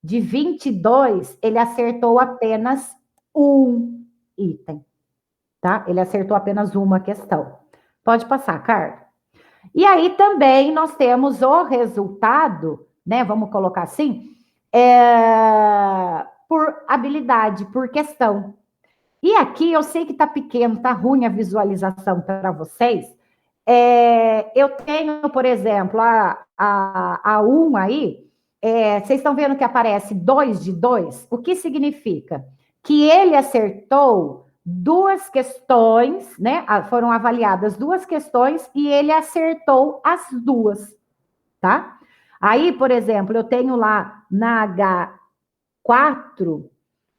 De 22, ele acertou apenas um item, tá? Ele acertou apenas uma questão. Pode passar, Carla. E aí também nós temos o resultado, né? Vamos colocar assim, por habilidade, por questão. E aqui eu sei que está pequeno, está ruim a visualização para vocês. Eu tenho, por exemplo, a 1 aí, vocês estão vendo que aparece 2 de 2? O que significa? Que ele acertou duas questões, né? Foram avaliadas duas questões e ele acertou as duas, tá? Aí, por exemplo, eu tenho lá na H4,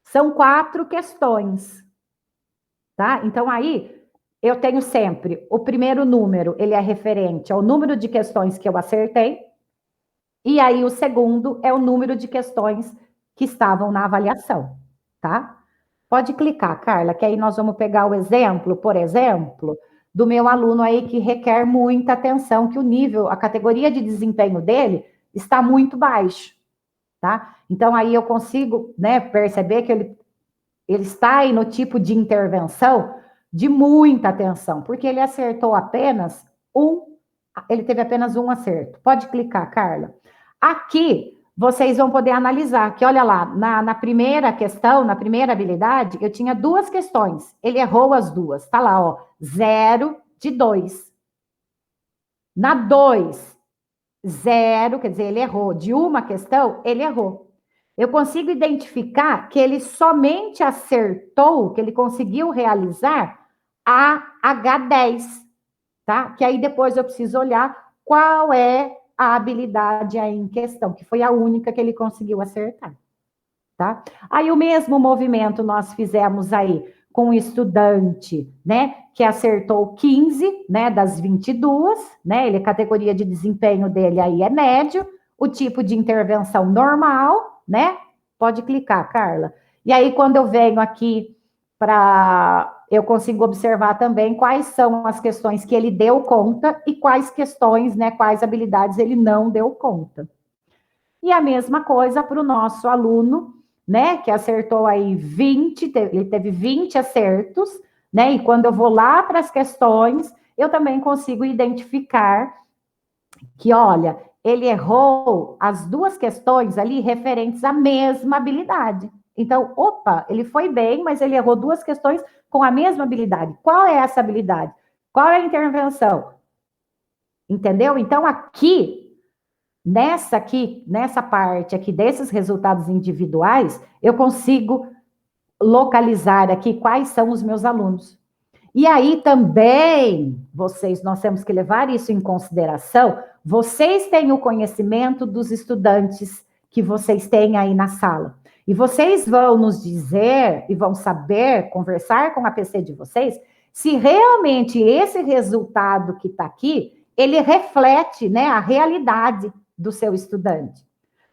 são 4 questões, tá? Então, aí, eu tenho sempre o primeiro número, ele é referente ao número de questões que eu acertei, e aí o segundo é o número de questões que estavam na avaliação, tá? Pode clicar, Carla, que aí nós vamos pegar o exemplo, por exemplo, do meu aluno aí que requer muita atenção, que o nível, a categoria de desempenho dele está muito baixo, tá? Então, aí eu consigo, né, perceber que ele está aí no tipo de intervenção de muita atenção, porque ele acertou apenas ele teve apenas um acerto. Pode clicar, Carla. Aqui, vocês vão poder analisar, que olha lá, na primeira questão, na primeira habilidade, eu tinha duas questões, ele errou as duas, tá lá, ó, 0 de 2. Na 2, 0, quer dizer, ele errou, de uma questão, ele errou. Eu consigo identificar que ele somente acertou, que ele conseguiu realizar a H10, tá? Que aí depois eu preciso olhar qual é a habilidade aí em questão, que foi a única que ele conseguiu acertar, tá? Aí o mesmo movimento nós fizemos aí com o estudante, né, que acertou 15, né, das 22, né, ele, a categoria de desempenho dele aí é médio, o tipo de intervenção normal, né, pode clicar, Carla. E aí, quando eu venho aqui eu consigo observar também quais são as questões que ele deu conta e quais questões, né, quais habilidades ele não deu conta. E a mesma coisa para o nosso aluno, né, que acertou aí 20, ele teve 20 acertos, né, e quando eu vou lá para as questões, eu também consigo identificar que, olha, ele errou as duas questões ali referentes à mesma habilidade. Então, opa, ele foi bem, mas ele errou duas questões com a mesma habilidade. Qual é essa habilidade? Qual é a intervenção? Entendeu? Então, nessa parte aqui desses resultados individuais, eu consigo localizar aqui quais são os meus alunos. E aí também, nós temos que levar isso em consideração, vocês têm o conhecimento dos estudantes que vocês têm aí na sala. E vocês vão nos dizer e vão saber conversar com a PC de vocês se realmente esse resultado que está aqui, ele reflete, né, a realidade do seu estudante.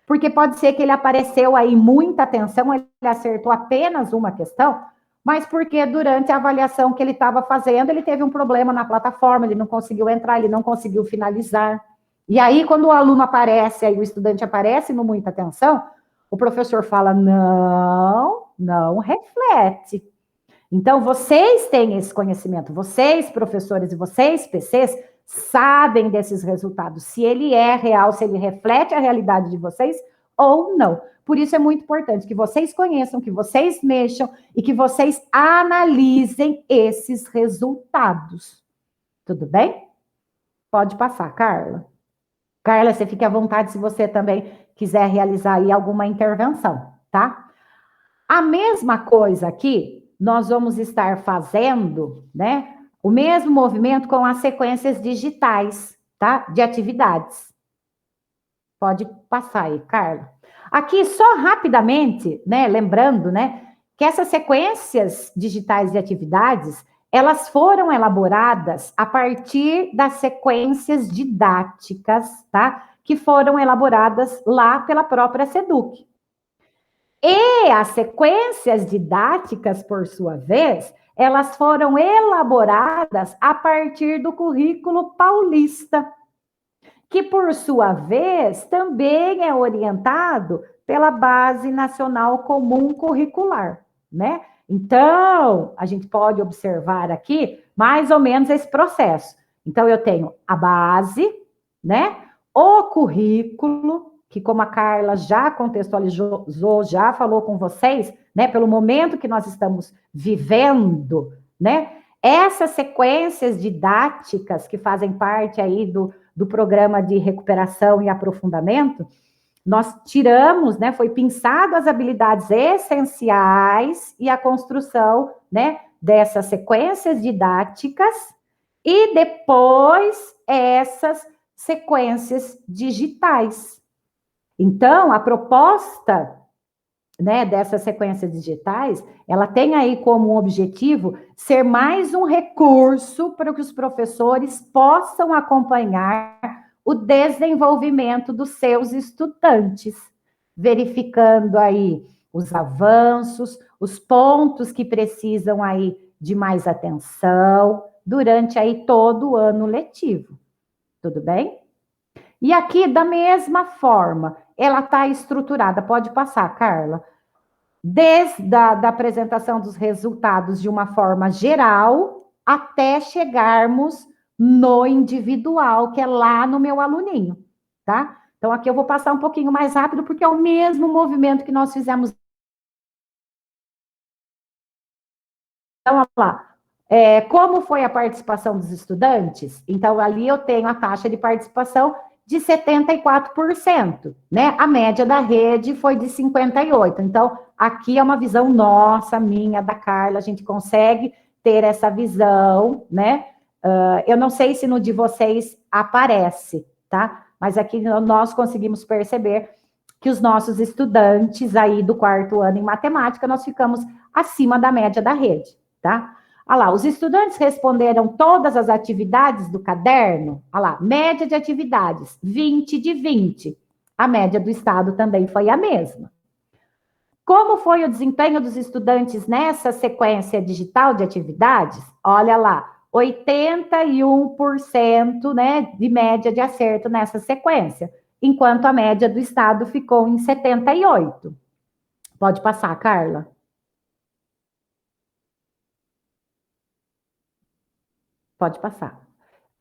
Porque pode ser que ele apareceu aí muita atenção, ele acertou apenas uma questão, mas porque durante a avaliação que ele estava fazendo, ele teve um problema na plataforma, ele não conseguiu entrar, ele não conseguiu finalizar. E aí, quando o aluno aparece, aí o estudante aparece no muita atenção, o professor fala, não reflete. Então, vocês têm esse conhecimento, vocês, professores, e vocês, PCs, sabem desses resultados, se ele é real, se ele reflete a realidade de vocês, ou não. Por isso é muito importante que vocês conheçam, que vocês mexam e que vocês analisem esses resultados. Tudo bem? Pode passar, Carla. Carla, você fique à vontade se você também quiser realizar aí alguma intervenção, tá? A mesma coisa aqui, nós vamos estar fazendo, né? O mesmo movimento com as sequências digitais, tá? De atividades. Pode passar aí, Carla. Aqui, só rapidamente, né? Lembrando, né? Que essas sequências digitais de atividades, elas foram elaboradas a partir das sequências didáticas, tá? Que foram elaboradas lá pela própria SEDUC. E as sequências didáticas, por sua vez, elas foram elaboradas a partir do currículo paulista, que, por sua vez, também é orientado pela Base Nacional Comum Curricular, né? Então, a gente pode observar aqui mais ou menos esse processo. Então, eu tenho a base, né? O currículo, que como a Carla já contextualizou, já falou com vocês, né? Pelo momento que nós estamos vivendo, né? Essas sequências didáticas que fazem parte aí do programa de recuperação e aprofundamento, nós tiramos, né, foi pensado as habilidades essenciais e a construção, né, dessas sequências didáticas e depois essas sequências digitais. Então, a proposta, né, dessas sequências digitais, ela tem aí como objetivo ser mais um recurso para que os professores possam acompanhar o desenvolvimento dos seus estudantes, verificando aí os avanços, os pontos que precisam aí de mais atenção durante aí todo o ano letivo. Tudo bem? E aqui, da mesma forma, ela está estruturada. Pode passar, Carla. Desde a da apresentação dos resultados de uma forma geral, até chegarmos no individual, que é lá no meu aluninho, tá? Então, aqui eu vou passar um pouquinho mais rápido, porque é o mesmo movimento que nós fizemos. Então, olha lá. Como foi a participação dos estudantes? Então, ali eu tenho a taxa de participação de 74%, né? A média da rede foi de 58%. Então, aqui é uma visão nossa, minha, da Carla, a gente consegue ter essa visão, né? Eu não sei se no de vocês aparece, tá? Mas aqui nós conseguimos perceber que os nossos estudantes aí do quarto ano em matemática, nós ficamos acima da média da rede, tá? Olha lá, os estudantes responderam todas as atividades do caderno. Olha lá, média de atividades, 20 de 20. A média do estado também foi a mesma. Como foi o desempenho dos estudantes nessa sequência digital de atividades? Olha lá, 81%, né, de média de acerto nessa sequência, enquanto a média do estado ficou em 78%. Pode passar, Carla. Pode passar.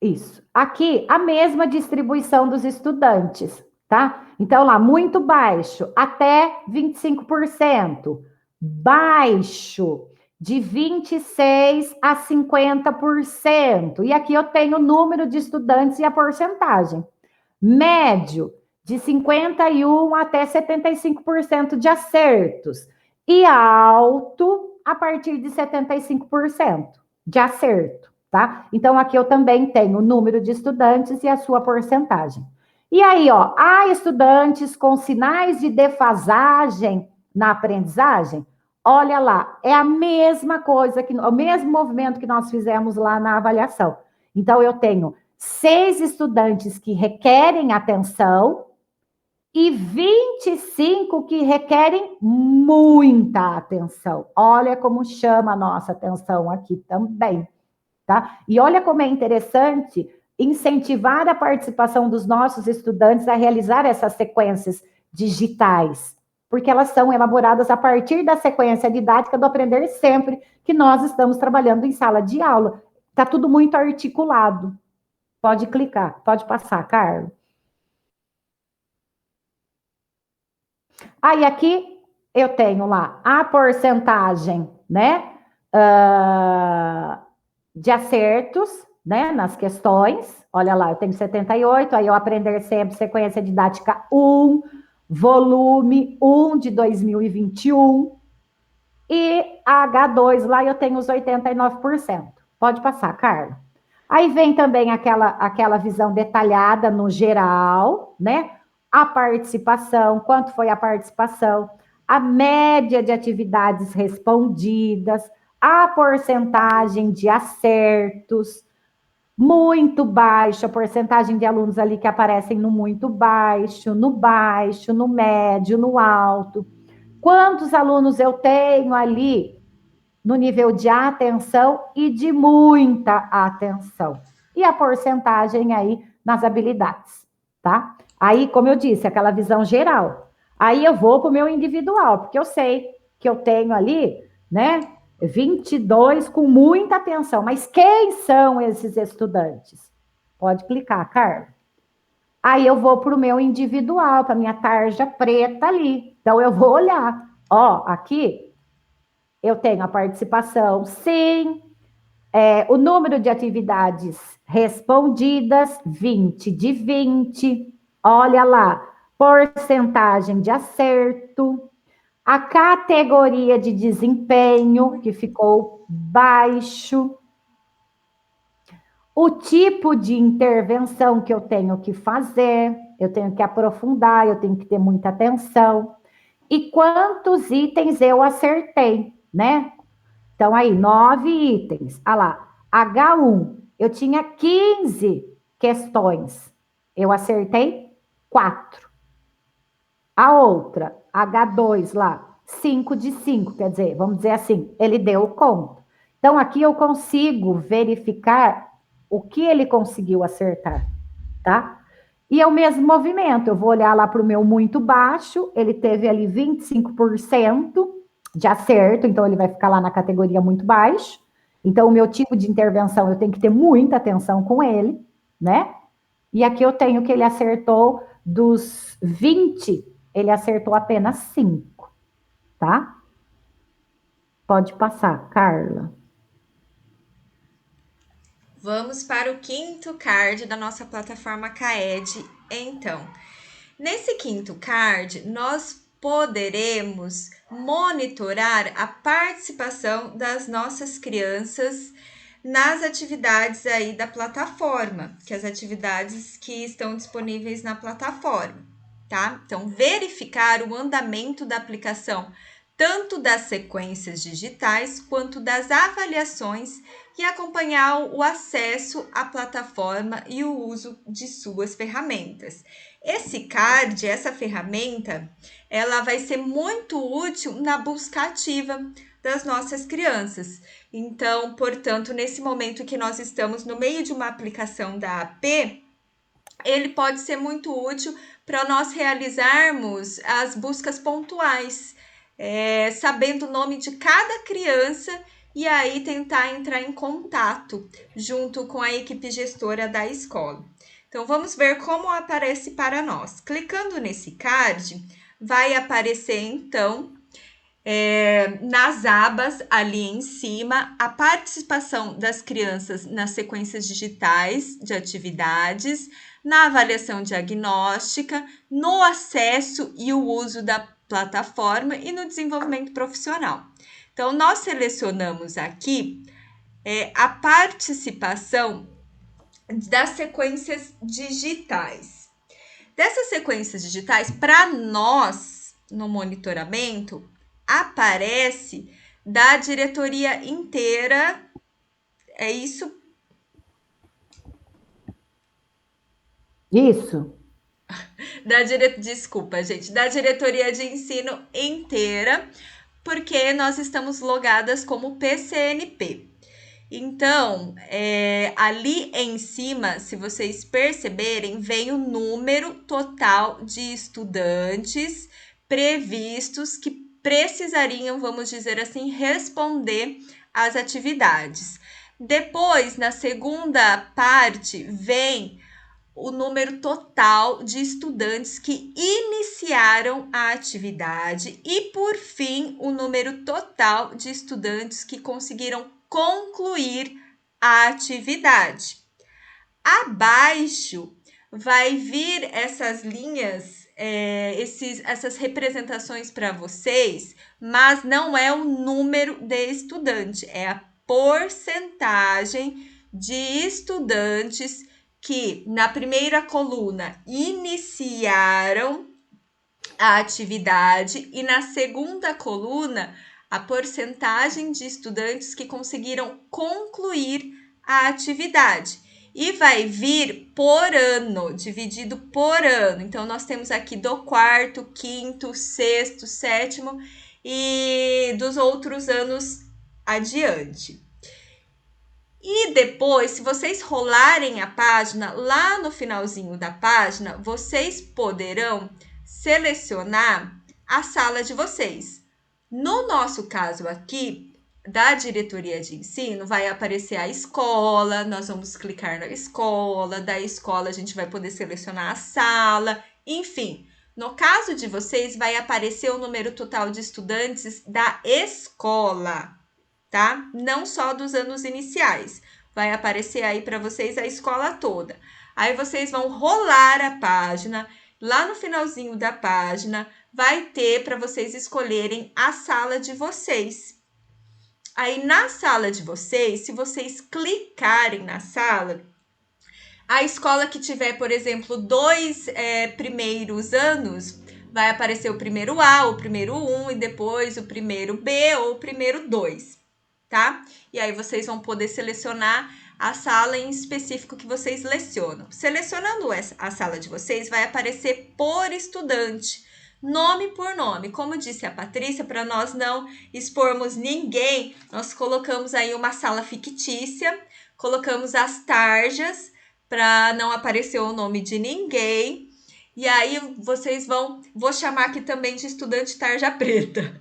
Isso. Aqui, a mesma distribuição dos estudantes, tá? Então, lá, muito baixo, até 25%. Baixo, de 26% a 50%. E aqui eu tenho o número de estudantes e a porcentagem. Médio, de 51% até 75% de acertos. E alto, a partir de 75% de acerto. Tá? Então, aqui eu também tenho o número de estudantes e a sua porcentagem. E aí, ó, há estudantes com sinais de defasagem na aprendizagem? Olha lá, é a mesma coisa, o mesmo movimento que nós fizemos lá na avaliação. Então, eu tenho 6 estudantes que requerem atenção e 25 que requerem muita atenção. Olha como chama a nossa atenção aqui também. Tá? E olha como é interessante incentivar a participação dos nossos estudantes a realizar essas sequências digitais, porque elas são elaboradas a partir da sequência didática do aprender sempre que nós estamos trabalhando em sala de aula. Está tudo muito articulado. Pode clicar, pode passar, Carlos. Aí aqui eu tenho lá a porcentagem, né, de acertos, né, nas questões. Olha lá, eu tenho 78, aí eu aprender sempre sequência didática 1, volume 1 de 2021, e a H2 lá eu tenho os 89%. Pode passar, Carla. Aí vem também aquela visão detalhada no geral, né? A participação, quanto foi a participação, a média de atividades respondidas, a porcentagem de acertos, muito baixo, a porcentagem de alunos ali que aparecem no muito baixo, no médio, no alto. Quantos alunos eu tenho ali no nível de atenção e de muita atenção? E a porcentagem aí nas habilidades, tá? Aí, como eu disse, aquela visão geral. Aí eu vou para o meu individual, porque eu sei que eu tenho ali, né, 22 com muita atenção. Mas quem são esses estudantes? Pode clicar, Carla. Aí eu vou para o meu individual, para minha tarja preta ali. Então eu vou olhar. Ó, aqui eu tenho a participação, sim, o número de atividades respondidas, 20 de 20. Olha lá, porcentagem de acerto, a categoria de desempenho, que ficou baixo, o tipo de intervenção que eu tenho que fazer, eu tenho que aprofundar, eu tenho que ter muita atenção, e quantos itens eu acertei, né? Então, aí, 9 itens. Ah lá, H1, eu tinha 15 questões. Eu acertei 4. A outra, H2 lá, 5 de 5, quer dizer, vamos dizer assim, ele deu conta. Então, aqui eu consigo verificar o que ele conseguiu acertar, tá? E é o mesmo movimento, eu vou olhar lá para o meu muito baixo, ele teve ali 25% de acerto, então ele vai ficar lá na categoria muito baixo. Então, o meu tipo de intervenção, eu tenho que ter muita atenção com ele, né? E aqui eu tenho que ele acertou dos 20, ele acertou apenas 5, tá? Pode passar, Carla.
Vamos para o quinto card da nossa plataforma CAED, então. Nesse quinto card, nós poderemos monitorar a participação das nossas crianças nas atividades aí da plataforma, que as atividades que estão disponíveis na plataforma, tá? Então, verificar o andamento da aplicação tanto das sequências digitais quanto das avaliações e acompanhar o acesso à plataforma e o uso de suas ferramentas. Esse card, essa ferramenta, ela vai ser muito útil na busca ativa das nossas crianças. Então, portanto, nesse momento que nós estamos no meio de uma aplicação da AP, ele pode ser muito útil para nós realizarmos as buscas pontuais, sabendo o nome de cada criança e aí tentar entrar em contato junto com a equipe gestora da escola. Então, vamos ver como aparece para nós. Clicando nesse card, vai aparecer, então, nas abas ali em cima, a participação das crianças nas sequências digitais de atividades, na avaliação diagnóstica, no acesso e o uso da plataforma e no desenvolvimento profissional. Então, nós selecionamos aqui a participação das sequências digitais. Dessas sequências digitais, para nós, no monitoramento, aparece da diretoria inteira. É isso?
Isso.
Desculpa, gente. Da diretoria de ensino inteira, porque nós estamos logadas como PCNP. Então, ali em cima, se vocês perceberem, vem o número total de estudantes previstos que precisariam, vamos dizer assim, responder às atividades. Depois, na segunda parte, vem o número total de estudantes que iniciaram a atividade e, por fim, o número total de estudantes que conseguiram concluir a atividade. Abaixo vai vir essas linhas, essas representações para vocês, mas não é o número de estudante, é a porcentagem de estudantes que na primeira coluna iniciaram a atividade e na segunda coluna a porcentagem de estudantes que conseguiram concluir a atividade. E vai vir por ano, dividido por ano. Então, nós temos aqui do quarto, quinto, sexto, sétimo e dos outros anos adiante. E depois, se vocês rolarem a página, lá no finalzinho da página, vocês poderão selecionar a sala de vocês. No nosso caso aqui, da diretoria de ensino, vai aparecer a escola, nós vamos clicar na escola, da escola a gente vai poder selecionar a sala, enfim. No caso de vocês, vai aparecer o número total de estudantes da escola, tá? Não só dos anos iniciais. Vai aparecer aí para vocês a escola toda. Aí vocês vão rolar a página. Lá no finalzinho da página, vai ter para vocês escolherem a sala de vocês. Aí, na sala de vocês, se vocês clicarem na sala, a escola que tiver, por exemplo, 2 primeiros anos, vai aparecer o primeiro A, o primeiro 1 e depois o primeiro B ou o primeiro 2, tá? E aí vocês vão poder selecionar a sala em específico que vocês lecionam. Selecionando a sala de vocês, vai aparecer por estudante, nome por nome. Como disse a Patrícia, para nós não expormos ninguém, nós colocamos aí uma sala fictícia, colocamos as tarjas para não aparecer o nome de ninguém. E aí vocês vou chamar aqui também de estudante tarja preta.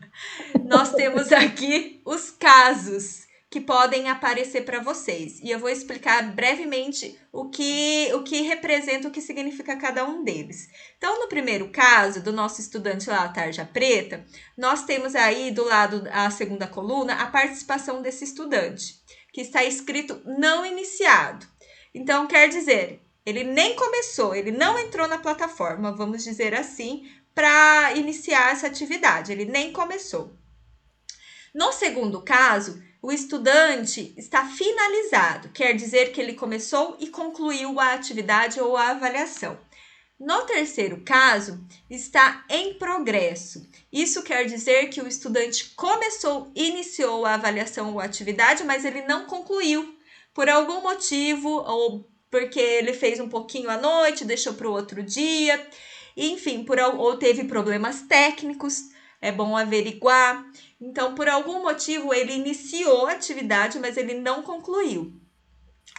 Nós temos aqui os casos que podem aparecer para vocês. E eu vou explicar brevemente o que representa, o que significa cada um deles. Então, no primeiro caso, do nosso estudante lá, tarja preta, nós temos aí do lado da segunda coluna a participação desse estudante, que está escrito não iniciado. Então, quer dizer, ele nem começou, ele não entrou na plataforma, vamos dizer assim, para iniciar essa atividade, ele nem começou. No segundo caso, o estudante está finalizado, quer dizer que ele começou e concluiu a atividade ou a avaliação. No terceiro caso, está em progresso. Isso quer dizer que o estudante começou, iniciou a avaliação ou a atividade, mas ele não concluiu. Por algum motivo, ou porque ele fez um pouquinho à noite, deixou para o outro dia, enfim, ou teve problemas técnicos, é bom averiguar. Então, por algum motivo, ele iniciou a atividade, mas ele não concluiu.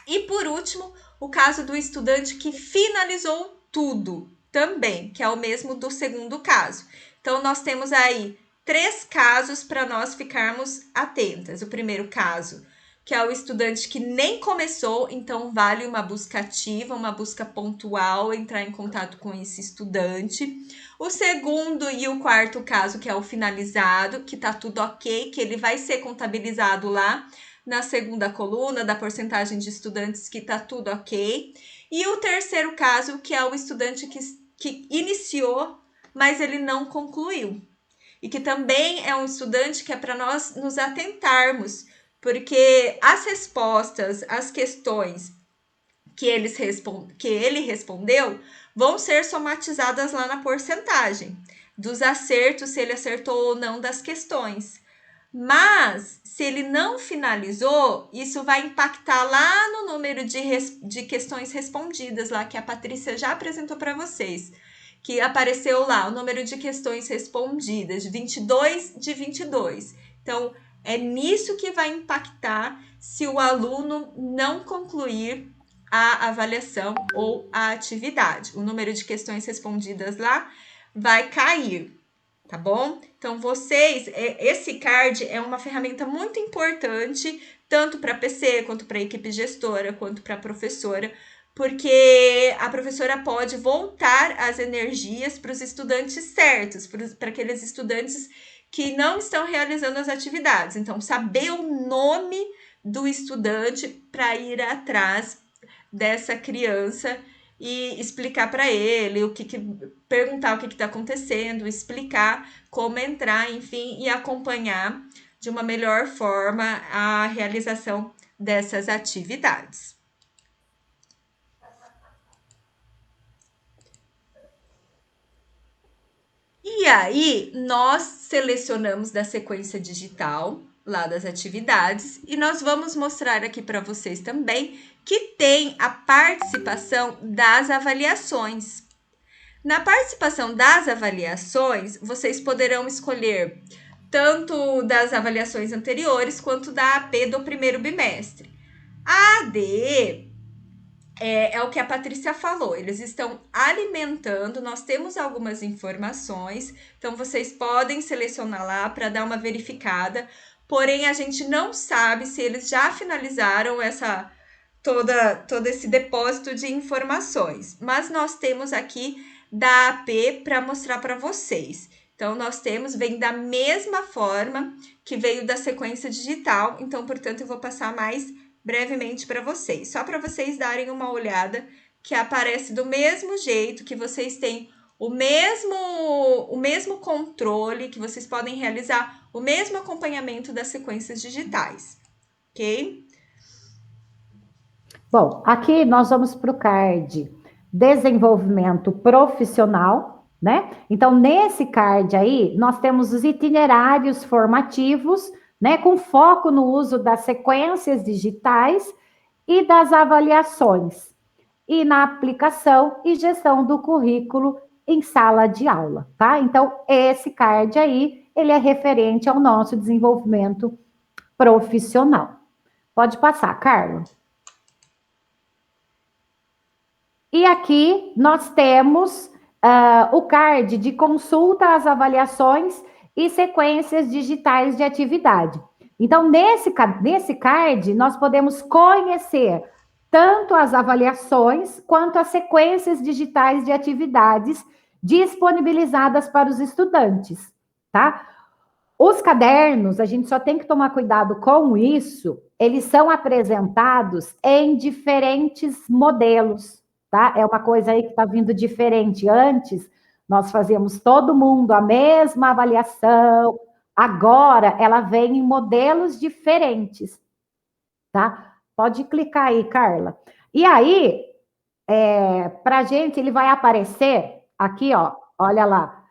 E, por último, o caso do estudante que finalizou tudo também, que é o mesmo do segundo caso. Então, nós temos aí 3 casos para nós ficarmos atentas. O primeiro caso, que é o estudante que nem começou, então vale uma busca ativa, uma busca pontual, entrar em contato com esse estudante. O segundo e o quarto caso, que é o finalizado, que tá tudo ok, que ele vai ser contabilizado lá na segunda coluna da porcentagem de estudantes que tá tudo ok. E o terceiro caso, que é o estudante que iniciou, mas ele não concluiu. E que também é um estudante que é para nós nos atentarmos, porque as respostas, as questões que ele respondeu vão ser somatizadas lá na porcentagem dos acertos, se ele acertou ou não das questões. Mas, se ele não finalizou, isso vai impactar lá no número de questões respondidas, lá que a Patrícia já apresentou para vocês, que apareceu lá o número de questões respondidas, 22 de 22. Então, é nisso que vai impactar se o aluno não concluir a avaliação ou a atividade. O número de questões respondidas lá vai cair, tá bom? Então, esse card é uma ferramenta muito importante, tanto para PC, quanto para a equipe gestora, quanto para a professora, porque a professora pode voltar as energias para os estudantes certos, para aqueles estudantes que não estão realizando as atividades. Então, saber o nome do estudante para ir atrás dessa criança e explicar para ele perguntar o que está acontecendo, explicar como entrar, enfim, e acompanhar de uma melhor forma a realização dessas atividades. E aí, nós selecionamos da sequência digital lá das atividades e nós vamos mostrar aqui para vocês também que tem a participação das avaliações. Na participação das avaliações, vocês poderão escolher tanto das avaliações anteriores quanto da AP do primeiro bimestre. A ADE é o que a Patrícia falou, eles estão alimentando, nós temos algumas informações, então vocês podem selecionar lá para dar uma verificada, porém a gente não sabe se eles já finalizaram todo esse depósito de informações, mas nós temos aqui da AP para mostrar para vocês. Então, vem da mesma forma que veio da sequência digital, então, portanto, eu vou passar mais brevemente para vocês, só para vocês darem uma olhada, que aparece do mesmo jeito, que vocês têm o mesmo controle, que vocês podem realizar o mesmo acompanhamento das sequências digitais, ok?
Bom, aqui nós vamos para o card desenvolvimento profissional, né? Então, nesse card aí, nós temos os itinerários formativos, né? Com foco no uso das sequências digitais e das avaliações, e na aplicação e gestão do currículo em sala de aula, tá? Então, esse card aí, ele é referente ao nosso desenvolvimento profissional. Pode passar, Carla. E aqui nós temos o card de consulta às avaliações e sequências digitais de atividade. Então, nesse card, nós podemos conhecer tanto as avaliações quanto as sequências digitais de atividades disponibilizadas para os estudantes, tá? Os cadernos, a gente só tem que tomar cuidado com isso, eles são apresentados em diferentes modelos, tá? É uma coisa aí que está vindo diferente. Antes, nós fazíamos todo mundo a mesma avaliação, agora ela vem em modelos diferentes, tá? Pode clicar aí, Carla. E aí, para a gente, ele vai aparecer aqui, ó, olha lá,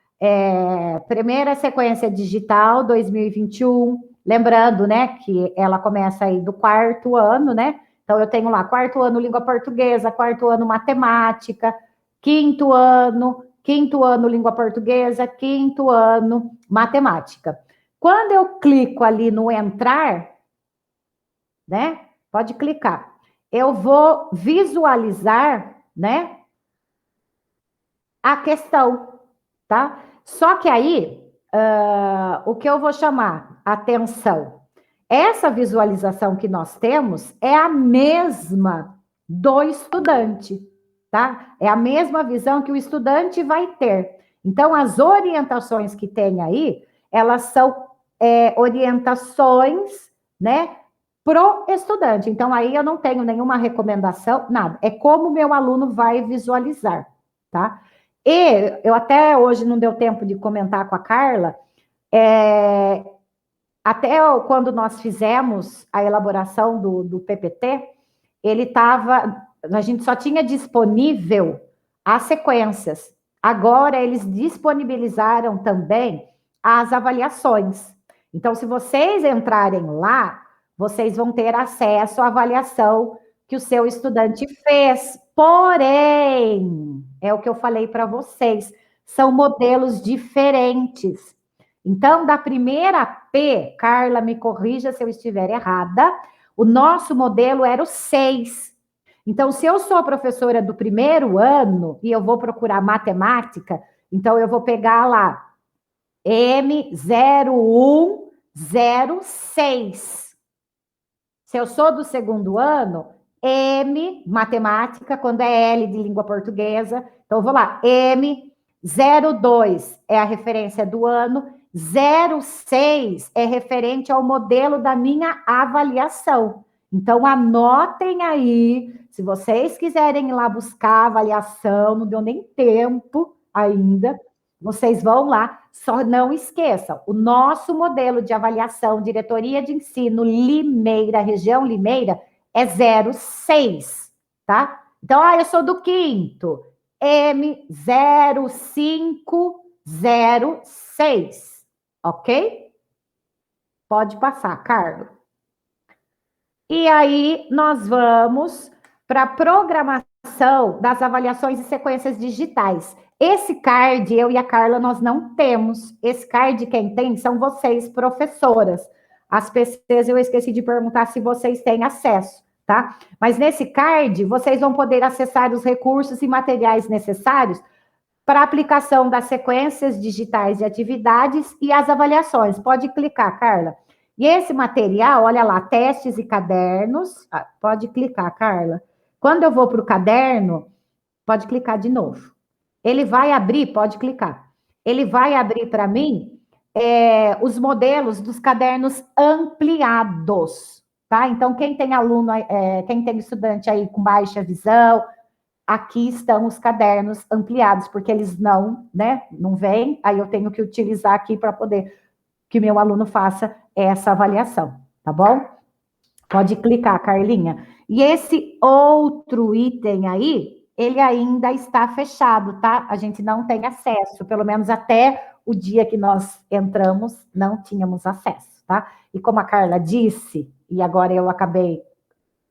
primeira sequência digital 2021, lembrando, né, que ela começa aí do 4º ano, né? Então, eu tenho lá 4º ano língua portuguesa, 4º ano matemática, 5º ano língua portuguesa, 5º ano matemática. Quando eu clico ali no entrar, né? Pode clicar. Eu vou visualizar, né, a questão, tá? Só que aí, o que eu vou chamar atenção? Essa visualização que nós temos é a mesma do estudante, tá? É a mesma visão que o estudante vai ter. Então, as orientações que tem aí, elas são orientações, né, pro estudante. Então, aí eu não tenho nenhuma recomendação, nada. É como o meu aluno vai visualizar, tá? E eu até hoje não deu tempo de comentar com a Carla, até quando nós fizemos a elaboração do PPT, a gente só tinha disponível as sequências. Agora, eles disponibilizaram também as avaliações. Então, se vocês entrarem lá, vocês vão ter acesso à avaliação que o seu estudante fez. Porém, é o que eu falei para vocês, são modelos diferentes. Então, da primeira P, Carla, me corrija se eu estiver errada, o nosso modelo era o 6. Então, se eu sou a professora do primeiro ano e eu vou procurar matemática, então eu vou pegar lá M0106. Se eu sou do segundo ano, M, matemática, quando é L de língua portuguesa. Então, eu vou lá, M02 é a referência do ano, 06 é referente ao modelo da minha avaliação. Então, anotem aí, se vocês quiserem ir lá buscar a avaliação, não deu nem tempo ainda, vocês vão lá, só não esqueçam, o nosso modelo de avaliação, diretoria de ensino Limeira, região Limeira, é 06, tá? Então, eu sou do quinto, M0506, ok? Pode passar, Carlos. E aí, nós vamos para a programação das avaliações e sequências digitais. Esse card, eu e a Carla, nós não temos. Esse card, quem tem, são vocês, professoras. As PCs, eu esqueci de perguntar se vocês têm acesso, tá? Mas nesse card, vocês vão poder acessar os recursos e materiais necessários para a aplicação das sequências digitais de atividades e as avaliações. Pode clicar, Carla. E esse material, olha lá, testes e cadernos. Pode clicar, Carla. Quando eu vou para o caderno, pode clicar de novo. Ele vai abrir, pode clicar. Ele vai abrir para mim os modelos dos cadernos ampliados, tá? Então, quem tem aluno, quem tem estudante aí com baixa visão, aqui estão os cadernos ampliados, porque eles não vêm, aí eu tenho que utilizar aqui para poder que meu aluno faça essa avaliação, tá bom? Pode clicar, Carlinha. E esse outro item aí, ele ainda está fechado, tá? A gente não tem acesso, pelo menos até o dia que nós entramos, não tínhamos acesso, tá? E como a Carla disse, e agora eu acabei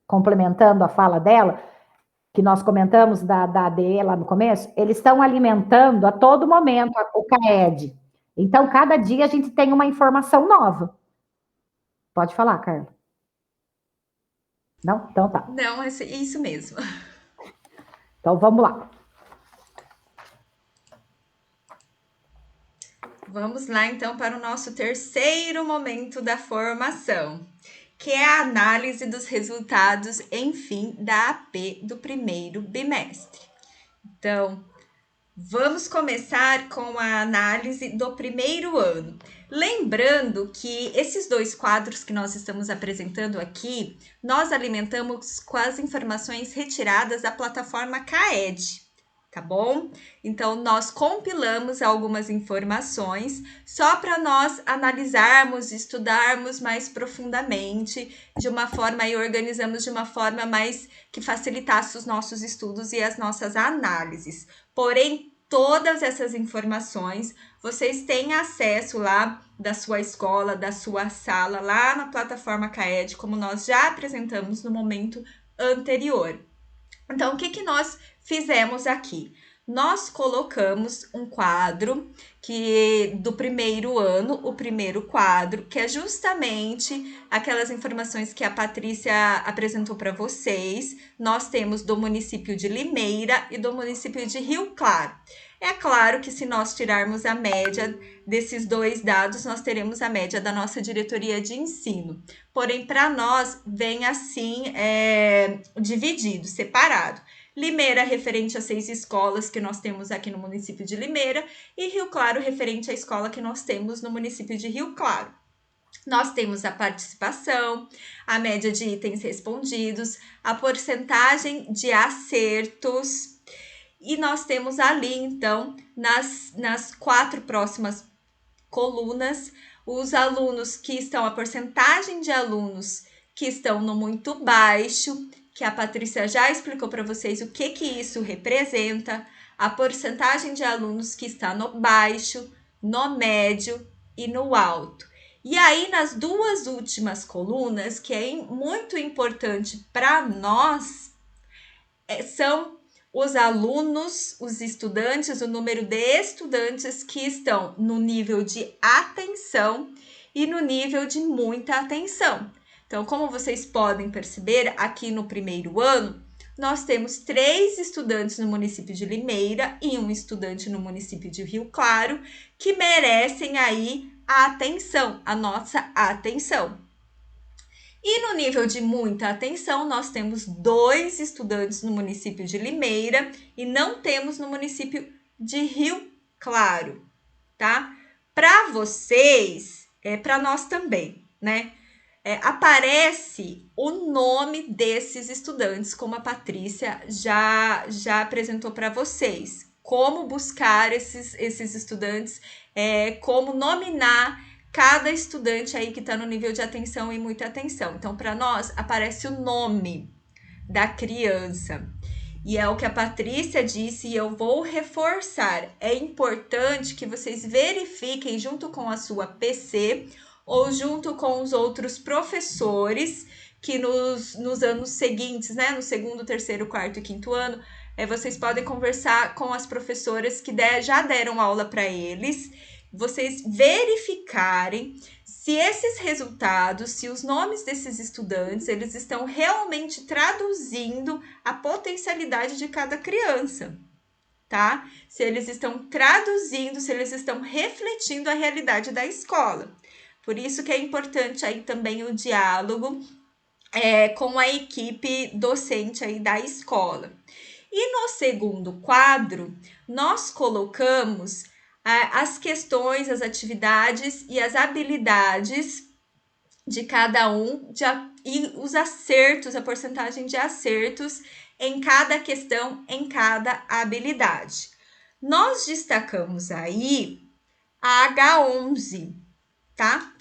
complementando a fala dela, que nós comentamos da ADE lá no começo, eles estão alimentando a todo momento o CAED. Então, cada dia a gente tem uma informação nova. Pode falar, Carla. Não? Então tá.
Não, é isso mesmo.
Então, vamos lá.
Vamos lá, então, para o nosso terceiro momento da formação, que é a análise dos resultados, enfim, da AP do primeiro bimestre. Então, vamos começar com a análise do primeiro ano. Lembrando que esses dois quadros que nós estamos apresentando aqui, nós alimentamos com as informações retiradas da plataforma CAED, tá bom? Então, nós compilamos algumas informações só para nós analisarmos, estudarmos mais profundamente, de uma forma e organizamos de uma forma mais que facilitasse os nossos estudos e as nossas análises. Porém, todas essas informações vocês têm acesso lá da sua escola, da sua sala, lá na plataforma CAED, como nós já apresentamos no momento anterior. Então, o que nós fizemos aqui? Nós colocamos um quadro do primeiro ano, o primeiro quadro, que é justamente aquelas informações que a Patrícia apresentou para vocês. Nós temos do município de Limeira e do município de Rio Claro. É claro que se nós tirarmos a média desses dois dados, nós teremos a média da nossa diretoria de ensino. Porém, para nós, vem assim, dividido, separado. Limeira, referente a 6 escolas que nós temos aqui no município de Limeira, e Rio Claro, referente à escola que nós temos no município de Rio Claro. Nós temos a participação, a média de itens respondidos, a porcentagem de acertos, e nós temos ali, então, nas 4 próximas colunas, os alunos que estão, a porcentagem de alunos que estão no muito baixo, que a Patrícia já explicou para vocês o que isso representa, a porcentagem de alunos que está no baixo, no médio e no alto. E aí, nas duas últimas colunas, que é muito importante para nós, são os alunos, os estudantes, o número de estudantes que estão no nível de atenção e no nível de muita atenção. Então, como vocês podem perceber, aqui no primeiro ano, nós temos 3 estudantes no município de Limeira e 1 estudante no município de Rio Claro, que merecem aí a atenção, a nossa atenção. E no nível de muita atenção, nós temos 2 estudantes no município de Limeira e não temos no município de Rio Claro, tá? Para vocês, para nós também, né? Aparece o nome desses estudantes, como a Patrícia já apresentou para vocês. Como buscar esses estudantes, como nominar cada estudante aí que está no nível de atenção e muita atenção. Então, para nós, aparece o nome da criança. E é o que a Patrícia disse e eu vou reforçar. É importante que vocês verifiquem junto com a sua PC ou junto com os outros professores que nos anos seguintes, né, no segundo, terceiro, quarto e quinto ano, vocês podem conversar com as professoras que já deram aula para eles, vocês verificarem se esses resultados, se os nomes desses estudantes, eles estão realmente traduzindo a potencialidade de cada criança, tá? Se eles estão traduzindo, se eles estão refletindo a realidade da escola. Por isso que é importante aí também o diálogo com a equipe docente aí da escola. E no segundo quadro, nós colocamos as questões, as atividades e as habilidades de cada um e os acertos, a porcentagem de acertos em cada questão, em cada habilidade. Nós destacamos aí a H11, tá?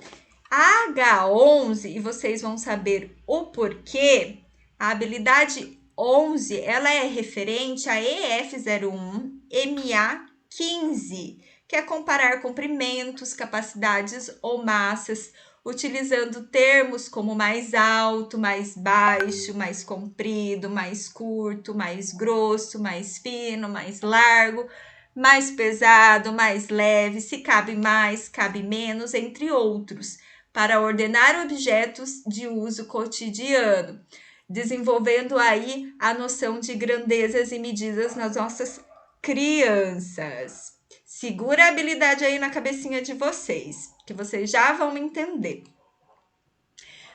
A H11, e vocês vão saber o porquê, a habilidade 11, ela é referente a EF01, MA15, que é comparar comprimentos, capacidades ou massas, utilizando termos como mais alto, mais baixo, mais comprido, mais curto, mais grosso, mais fino, mais largo, mais pesado, mais leve, se cabe mais, cabe menos, entre outros, para ordenar objetos de uso cotidiano, desenvolvendo aí a noção de grandezas e medidas nas nossas crianças. Segura a habilidade aí na cabecinha de vocês, que vocês já vão entender.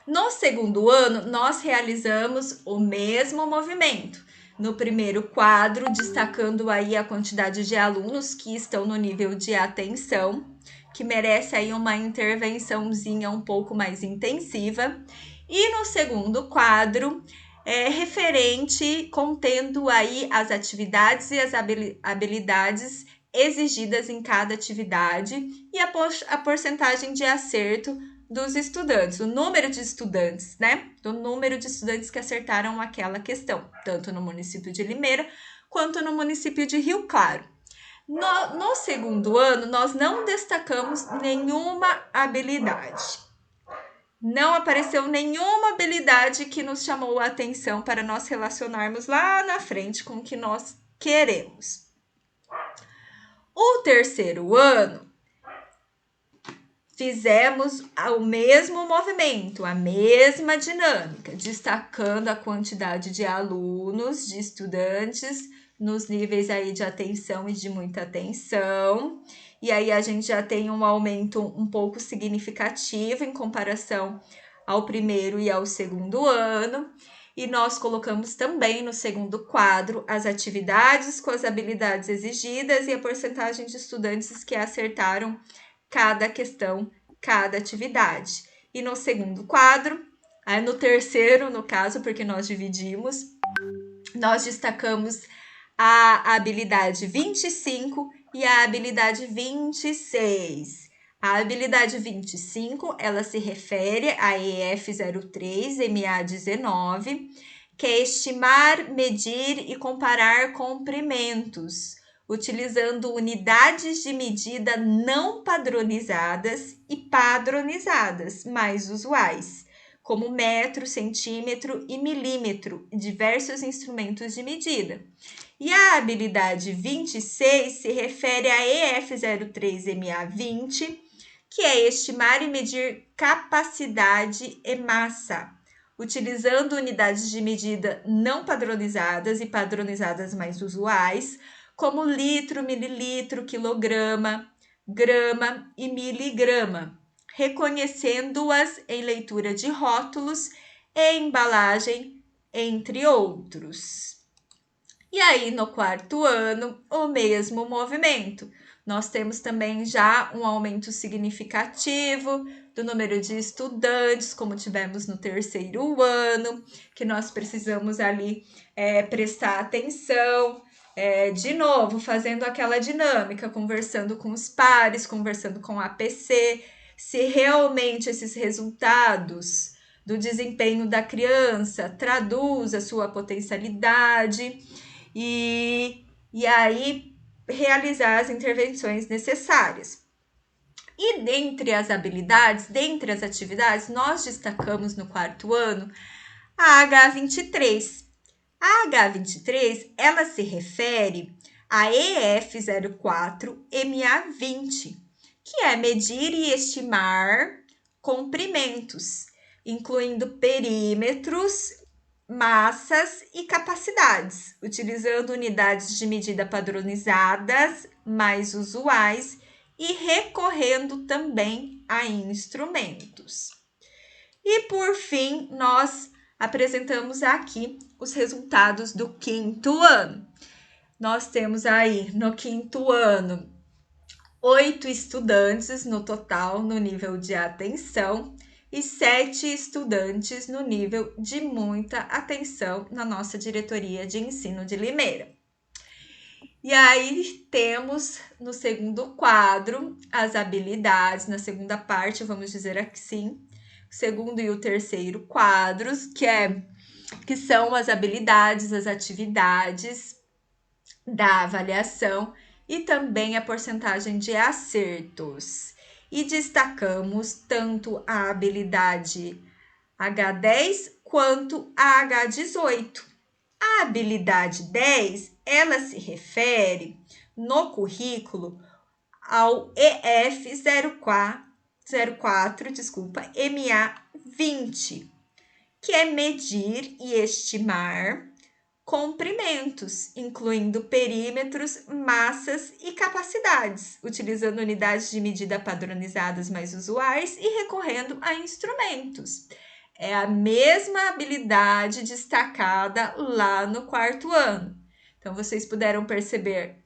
No segundo ano, nós realizamos o mesmo movimento. No primeiro quadro, destacando aí a quantidade de alunos que estão no nível de atenção, que merece aí uma intervençãozinha um pouco mais intensiva. E no segundo quadro, referente, contendo aí as atividades e as habilidades exigidas em cada atividade e a porcentagem de acerto dos estudantes, o número de estudantes, né? Do número de estudantes que acertaram aquela questão, tanto no município de Limeira quanto no município de Rio Claro. No segundo ano, nós não destacamos nenhuma habilidade. Não apareceu nenhuma habilidade que nos chamou a atenção para nós relacionarmos lá na frente com o que nós queremos. O terceiro ano, fizemos o mesmo movimento, a mesma dinâmica, destacando a quantidade de alunos, de estudantes, nos níveis aí de atenção e de muita atenção. E aí a gente já tem um aumento um pouco significativo em comparação ao primeiro e ao segundo ano. E nós colocamos também no segundo quadro as atividades com as habilidades exigidas e a porcentagem de estudantes que acertaram cada questão, cada atividade. E no segundo quadro, no terceiro, no caso, porque nós dividimos, nós destacamos a habilidade 25 e a habilidade 26. A habilidade 25, ela se refere a EF03, MA19, que é estimar, medir e comparar comprimentos, utilizando unidades de medida não padronizadas e padronizadas, mais usuais, como metro, centímetro e milímetro, diversos instrumentos de medida. E a habilidade 26 se refere a EF03MA20, que é estimar e medir capacidade e massa, utilizando unidades de medida não padronizadas e padronizadas mais usuais, como litro, mililitro, quilograma, grama e miligrama, reconhecendo-as em leitura de rótulos e embalagem, entre outros. E aí, no quarto ano, o mesmo movimento. Nós temos também já um aumento significativo do número de estudantes, como tivemos no terceiro ano, que nós precisamos ali prestar atenção, de novo, fazendo aquela dinâmica, conversando com os pares, conversando com a APC, se realmente esses resultados do desempenho da criança traduz a sua potencialidade e aí realizar as intervenções necessárias. E dentre as habilidades, dentre as atividades, nós destacamos no quarto ano a H23. A H23, ela se refere a EF04MA20, que é medir e estimar comprimentos, incluindo perímetros, massas e capacidades, utilizando unidades de medida padronizadas mais usuais e recorrendo também a instrumentos. E por fim, nós apresentamos aqui os resultados do quinto ano. Nós temos aí no quinto ano 8 estudantes no total no nível de atenção e 7 estudantes no nível de muita atenção na nossa diretoria de ensino de Limeira. E aí temos no segundo quadro as habilidades, na segunda parte, vamos dizer assim, o segundo e o terceiro quadros, que são as habilidades, as atividades da avaliação e também a porcentagem de acertos. E destacamos tanto a habilidade H10 quanto a H18. A habilidade 10, ela se refere no currículo ao EF04, MA20, que é medir e estimar comprimentos, incluindo perímetros, massas e capacidades, utilizando unidades de medida padronizadas mais usuais e recorrendo a instrumentos. É a mesma habilidade destacada lá no quarto ano. Então, vocês puderam perceber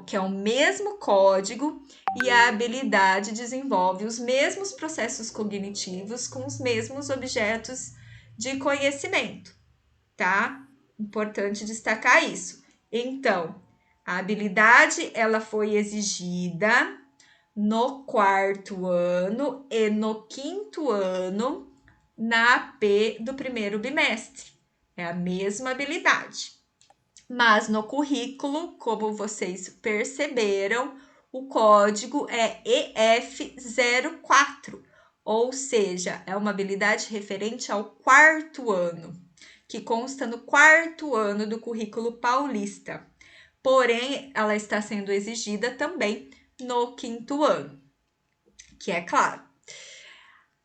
que é o mesmo código e a habilidade desenvolve os mesmos processos cognitivos com os mesmos objetos de conhecimento, tá? Importante destacar isso. Então, a habilidade, ela foi exigida no quarto ano e no quinto ano na AP do primeiro bimestre. É a mesma habilidade. Mas no currículo, como vocês perceberam, o código é EF04, ou seja, é uma habilidade referente ao quarto ano, que consta no quarto ano do currículo paulista. Porém, ela está sendo exigida também no quinto ano, que é claro.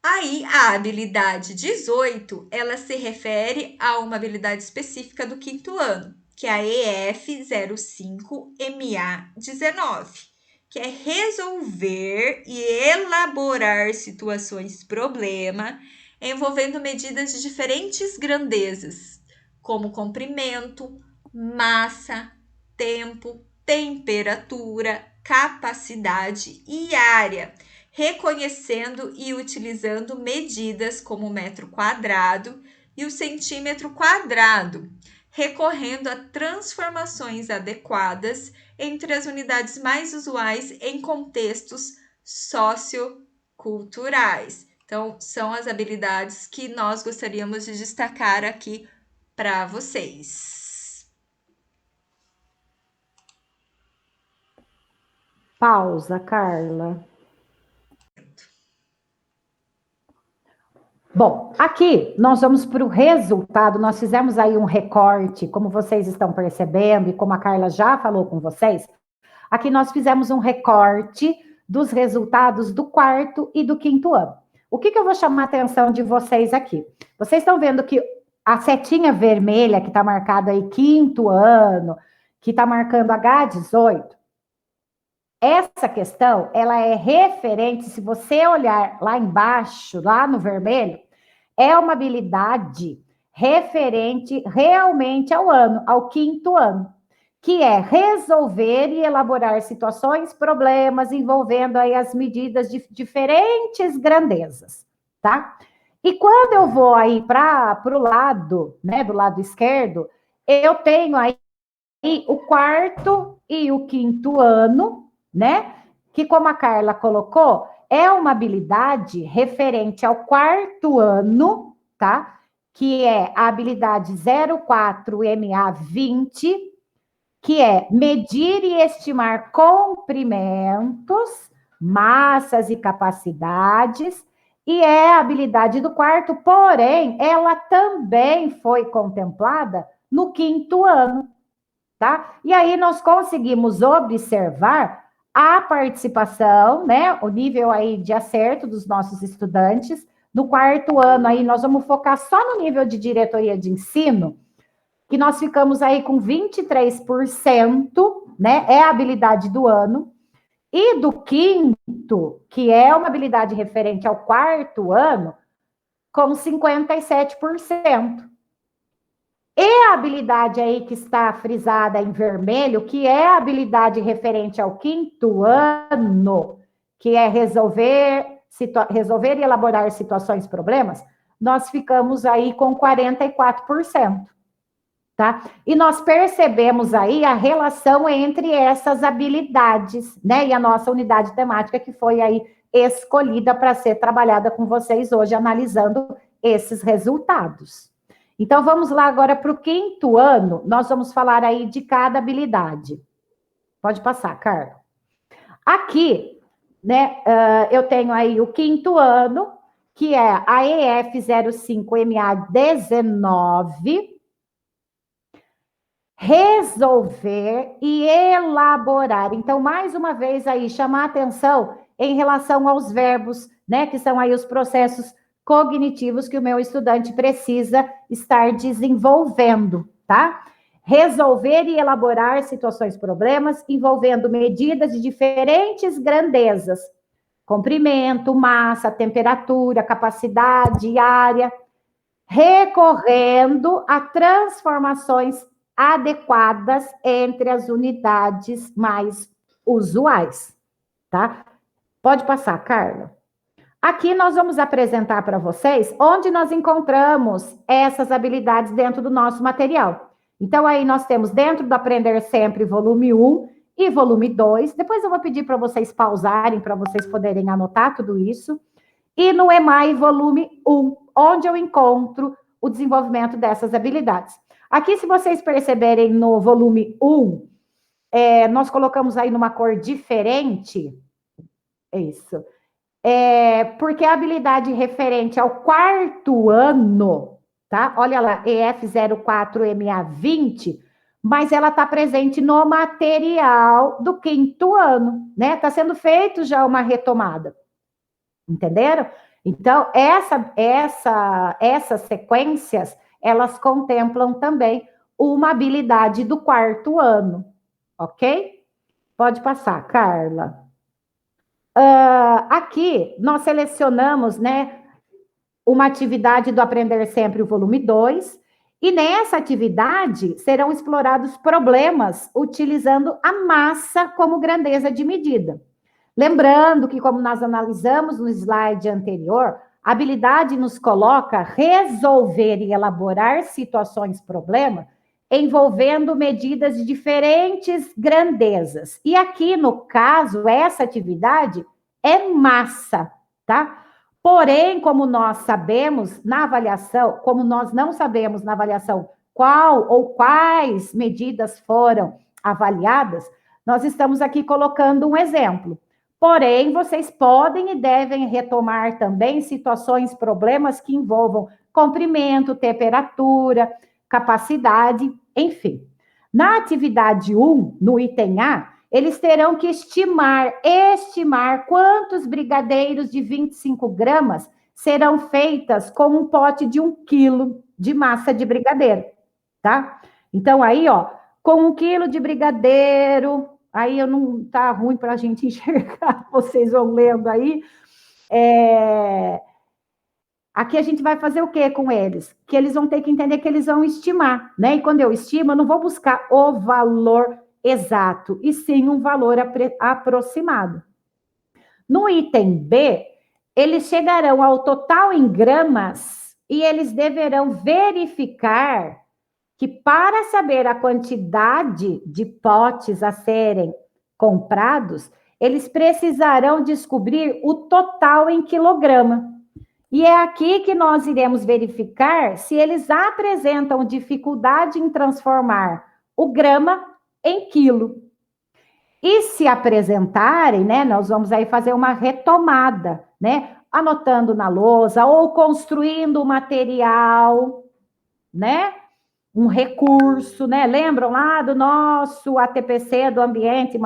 Aí, a habilidade 18, ela se refere a uma habilidade específica do quinto ano, que é a EF05MA19, que é resolver e elaborar situações-problema envolvendo medidas de diferentes grandezas, como comprimento, massa, tempo, temperatura, capacidade e área, reconhecendo e utilizando medidas como o metro quadrado e o centímetro quadrado, recorrendo a transformações adequadas entre as unidades mais usuais em contextos socioculturais. Então, são as habilidades que nós gostaríamos de destacar aqui para vocês.
Pausa, Carla. Bom, aqui nós vamos para o resultado, nós fizemos aí um recorte, como vocês estão percebendo, e como a Carla já falou com vocês, aqui nós fizemos um recorte dos resultados do quarto e do quinto ano. O que eu vou chamar a atenção de vocês aqui? Vocês estão vendo que a setinha vermelha que está marcada aí quinto ano, que está marcando H18, essa questão, ela é referente, se você olhar lá embaixo, lá no vermelho, é uma habilidade referente realmente ao ano, ao quinto ano, que é resolver e elaborar situações, problemas envolvendo aí as medidas de diferentes grandezas, tá? E quando eu vou aí para o lado, né, do lado esquerdo, eu tenho aí o quarto e o quinto ano, né? Que, como a Carla colocou, é uma habilidade referente ao quarto ano, tá? Que é a habilidade 04MA20, que é medir e estimar comprimentos, massas e capacidades, e é a habilidade do quarto, porém, ela também foi contemplada no quinto ano, tá? E aí nós conseguimos observar a participação, né, o nível aí de acerto dos nossos estudantes. No quarto ano aí nós vamos focar só no nível de diretoria de ensino, que nós ficamos aí com 23%, né? É a habilidade do ano. E do quinto, que é uma habilidade referente ao quarto ano, com 57%. E a habilidade aí que está frisada em vermelho, que é a habilidade referente ao quinto ano, que é resolver e elaborar situações, problemas, nós ficamos aí com 44%, tá? E nós percebemos aí a relação entre essas habilidades, né? E a nossa unidade temática que foi aí escolhida para ser trabalhada com vocês hoje, analisando esses resultados. Então, vamos lá agora para o quinto ano, nós vamos falar aí de cada habilidade. Pode passar, Carla. Aqui, né, eu tenho aí o quinto ano, que é a EF 05MA19, resolver e elaborar. Então, mais uma vez aí, chamar atenção em relação aos verbos, né, que são aí os processos cognitivos que o meu estudante precisa estar desenvolvendo, tá? Resolver e elaborar situações, problemas envolvendo medidas de diferentes grandezas, comprimento, massa, temperatura, capacidade, área, recorrendo a transformações adequadas entre as unidades mais usuais, tá? Pode passar, Carla. Aqui nós vamos apresentar para vocês onde nós encontramos essas habilidades dentro do nosso material. Então, aí nós temos dentro do Aprender Sempre, volume 1 e volume 2. Depois eu vou pedir para vocês pausarem, para vocês poderem anotar tudo isso. E no EMAI, volume 1, onde eu encontro o desenvolvimento dessas habilidades. Aqui, se vocês perceberem no volume 1, nós colocamos aí numa cor diferente. Isso. Porque a habilidade referente ao quarto ano, tá? Olha lá, EF04MA20, mas ela está presente no material do quinto ano, né? Está sendo feito já uma retomada. Entenderam? Então, essas sequências, elas contemplam também uma habilidade do quarto ano, ok? Pode passar, Carla. Aqui, nós selecionamos, né, uma atividade do Aprender Sempre, o volume 2, e nessa atividade serão explorados problemas utilizando a massa como grandeza de medida. Lembrando que, como nós analisamos no slide anterior, a habilidade nos coloca resolver e elaborar situações, problema, envolvendo medidas de diferentes grandezas. E aqui, no caso, essa atividade é massa, tá? Porém, como nós sabemos na avaliação, como nós não sabemos na avaliação qual ou quais medidas foram avaliadas, nós estamos aqui colocando um exemplo. Porém, vocês podem e devem retomar também situações, problemas que envolvam comprimento, temperatura, capacidade, enfim. Na atividade 1, no item A, eles terão que estimar quantos brigadeiros de 25 gramas serão feitas com um pote de 1 quilo de massa de brigadeiro, tá? Então, aí, ó, com 1 quilo de brigadeiro, aí eu não tá ruim para a gente enxergar, vocês vão lendo aí. Aqui a gente vai fazer o que com eles? Que eles vão ter que entender que eles vão estimar, né? E quando eu estimo, eu não vou buscar o valor exato, e sim um valor aproximado. No item B, eles chegarão ao total em gramas e eles deverão verificar que para saber a quantidade de potes a serem comprados, eles precisarão descobrir o total em quilograma. E é aqui que nós iremos verificar se eles apresentam dificuldade em transformar o grama em quilo. E se apresentarem, né, nós vamos aí fazer uma retomada, né, anotando na lousa ou construindo o material, né, um recurso, né, lembram lá do nosso ATPC, do ambiente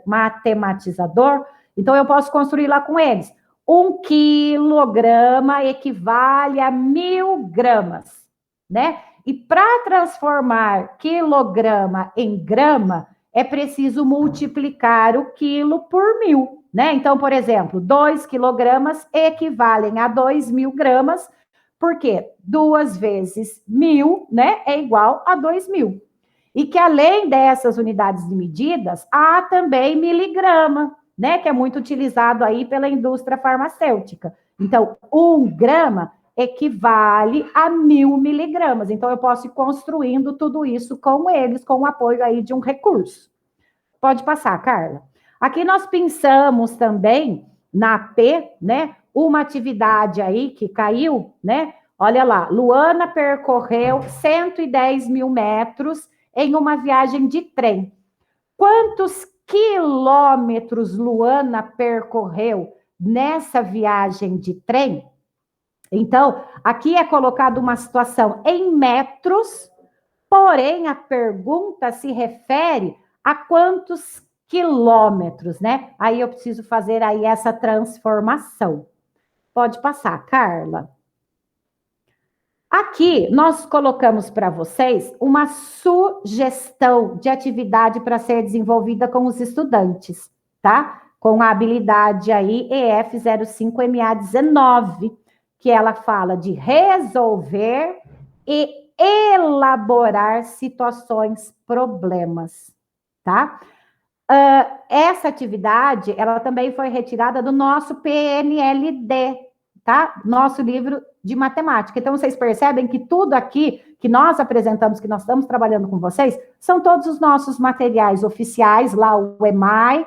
matematizador? Então, eu posso construir lá com eles. 1 quilograma equivale a 1.000 gramas, né? E para transformar quilograma em grama, é preciso multiplicar o quilo por 1.000, né? Então, por exemplo, 2 quilogramas equivalem a 2.000 gramas, porque 2 vezes 1.000, né, é igual a 2.000. E que além dessas unidades de medidas, há também miligrama, né, que é muito utilizado aí pela indústria farmacêutica. Então, 1 grama equivale a 1.000 miligramas. Então, eu posso ir construindo tudo isso com eles, com o apoio aí de um recurso. Pode passar, Carla. Aqui nós pensamos também na P, né, uma atividade aí que caiu, né? Olha lá, Luana percorreu 110.000 metros em uma viagem de trem. Quantos quilômetros Luana percorreu nessa viagem de trem? Então, aqui é colocado uma situação em metros, porém a pergunta se refere a quantos quilômetros, né? Aí eu preciso fazer aí essa transformação. Pode passar, Carla. Aqui nós colocamos para vocês uma sugestão de atividade para ser desenvolvida com os estudantes, tá? Com a habilidade aí EF05MA19, que ela fala de resolver e elaborar situações, problemas, tá? Essa atividade, ela também foi retirada do nosso PNLD, tá? Nosso livro de matemática. Então, vocês percebem que tudo aqui que nós apresentamos, que nós estamos trabalhando com vocês, são todos os nossos materiais oficiais, lá o EMAI,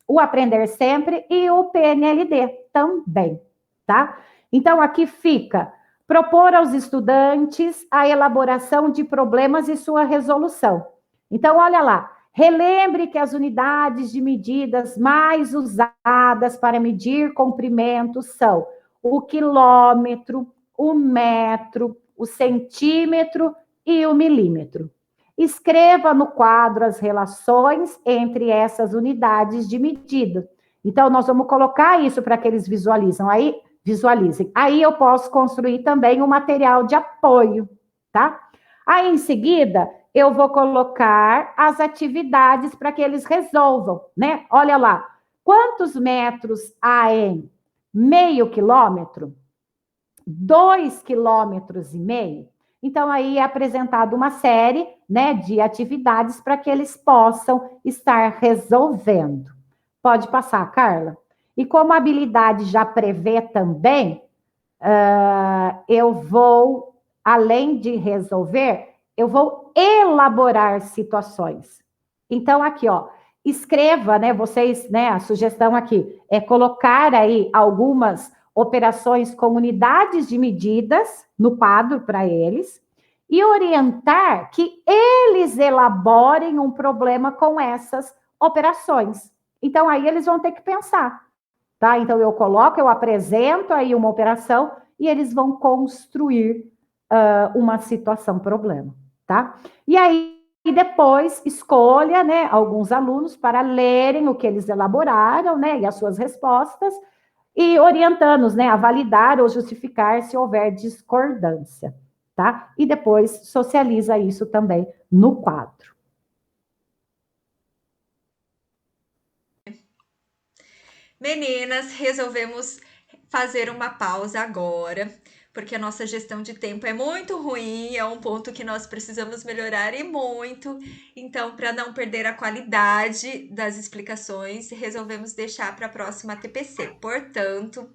o Aprender Sempre e o PNLD também, tá? Então, aqui fica propor aos estudantes a elaboração de problemas e sua resolução. Então, olha lá, relembre que as unidades de medidas mais usadas para medir comprimentos são o quilômetro, o metro, o centímetro e o milímetro. Escreva no quadro as relações entre essas unidades de medida. Então, nós vamos colocar isso para que eles visualizem. Aí eu posso construir também um material de apoio, tá? Aí, em seguida, eu vou colocar as atividades para que eles resolvam, né? Olha lá, quantos metros há em meio quilômetro? 2,5 quilômetros. Então, aí é apresentado uma série, né, de atividades para que eles possam estar resolvendo. Pode passar, Carla. E como a habilidade já prevê também, eu vou, além de resolver, eu vou elaborar situações. Então, aqui, ó, escreva, né, vocês, né, a sugestão aqui é colocar aí algumas operações com unidades de medidas no quadro para eles e orientar que eles elaborem um problema com essas operações. Então, aí eles vão ter que pensar, tá? Então, eu apresento aí uma operação e eles vão construir uma situação, problema, tá? E aí, depois, escolha, né, alguns alunos para lerem o que eles elaboraram, né, e as suas respostas, e orientando-os, né, a validar ou justificar se houver discordância, tá? E depois socializa isso também no quadro.
Meninas, resolvemos fazer uma pausa agora, porque a nossa gestão de tempo é muito ruim, é um ponto que nós precisamos melhorar e muito. Então, para não perder a qualidade das explicações, resolvemos deixar para a próxima TPC. Portanto,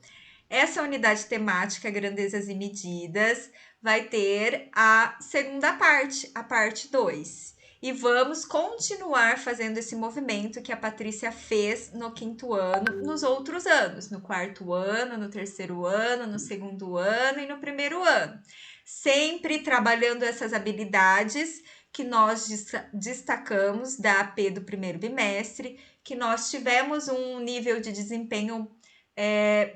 essa unidade temática, grandezas e medidas, vai ter a segunda parte, a parte 2. E vamos continuar fazendo esse movimento que a Patrícia fez no 5º ano, nos outros anos, no 4º ano, no 3º ano, no 2º ano e no 1º ano. Sempre trabalhando essas habilidades que nós destacamos da AP do 1º bimestre, que nós tivemos um nível de desempenho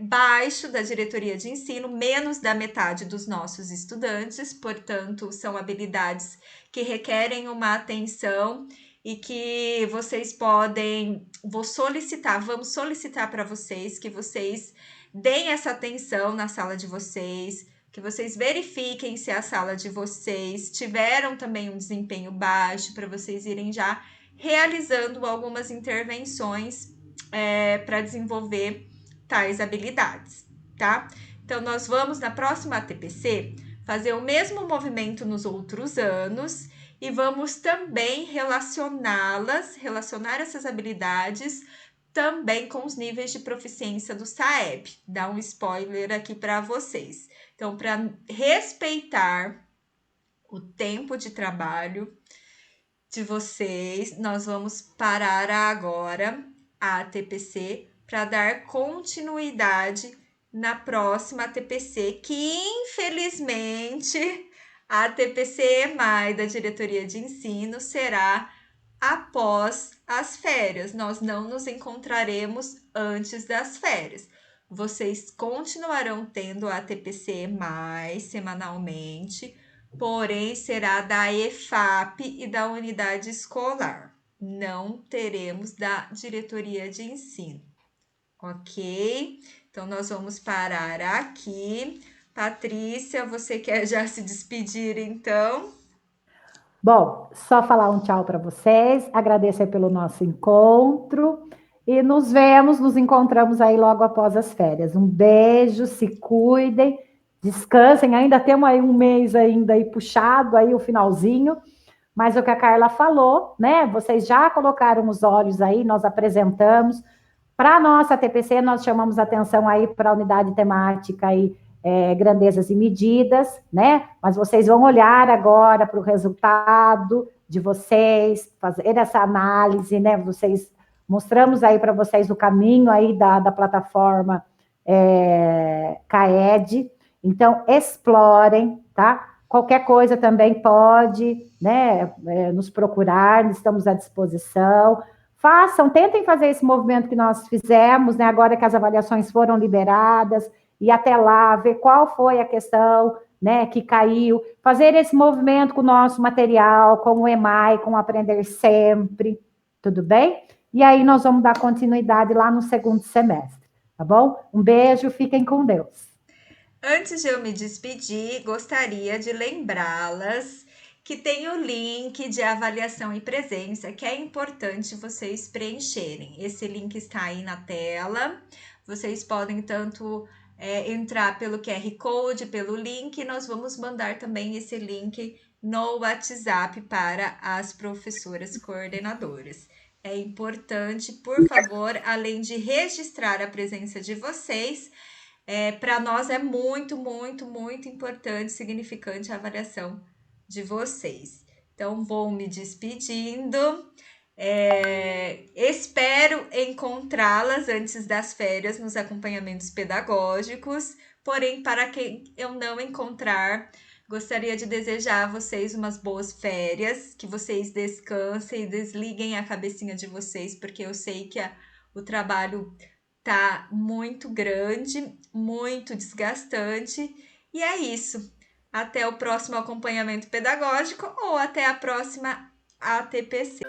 baixo da diretoria de ensino, menos da metade dos nossos estudantes, portanto, são habilidades que requerem uma atenção e que vocês podem, vamos solicitar para vocês que vocês deem essa atenção na sala de vocês, que vocês verifiquem se a sala de vocês tiveram também um desempenho baixo, para vocês irem já realizando algumas intervenções para desenvolver tais habilidades, tá? Então, nós vamos na próxima TPC fazer o mesmo movimento nos outros anos e vamos também relacionar essas habilidades também com os níveis de proficiência do SAEB. Dá um spoiler aqui para vocês. Então, para respeitar o tempo de trabalho de vocês, nós vamos parar agora a TPC para dar continuidade na próxima TPC, que infelizmente a TPC EMAI da Diretoria de Ensino será após as férias. Nós não nos encontraremos antes das férias. Vocês continuarão tendo a TPC EMAI semanalmente, porém será da EFAP e da unidade escolar. Não teremos da diretoria de ensino, ok? Então, nós vamos parar aqui. Patrícia, você quer já se despedir, então?
Bom, só falar um tchau para vocês, agradecer pelo nosso encontro e nos encontramos aí logo após as férias. Um beijo, se cuidem, descansem, ainda temos aí um mês ainda aí puxado, aí o finalzinho, mas o que a Carla falou, né? Vocês já colocaram os olhos aí, nós apresentamos. Para a nossa TPC, nós chamamos atenção aí para a unidade temática aí, grandezas e medidas, né? Mas vocês vão olhar agora para o resultado de vocês, fazer essa análise, né? Mostramos aí para vocês o caminho aí da plataforma CAED. Então, explorem, tá? Qualquer coisa também pode, né, nos procurar, estamos à disposição. Tentem fazer esse movimento que nós fizemos, né, agora que as avaliações foram liberadas, e até lá, ver qual foi a questão, né, que caiu, fazer esse movimento com o nosso material, com o EMAI, com o Aprender Sempre, tudo bem? E aí nós vamos dar continuidade lá no 2º semestre, tá bom? Um beijo, fiquem com Deus.
Antes de eu me despedir, gostaria de lembrá-las que tem o link de avaliação e presença, que é importante vocês preencherem. Esse link está aí na tela. Vocês podem tanto entrar pelo QR Code, pelo link, nós vamos mandar também esse link no WhatsApp para as professoras coordenadoras. É importante, por favor, além de registrar a presença de vocês, para nós é muito, muito, muito importante, significante a avaliação de vocês. Então, vou me despedindo. Espero encontrá-las antes das férias nos acompanhamentos pedagógicos. Porém, para quem eu não encontrar, gostaria de desejar a vocês umas boas férias, que vocês descansem e desliguem a cabecinha de vocês, porque eu sei que o trabalho tá muito grande, muito desgastante, e é isso. Até o próximo acompanhamento pedagógico ou até a próxima ATPC.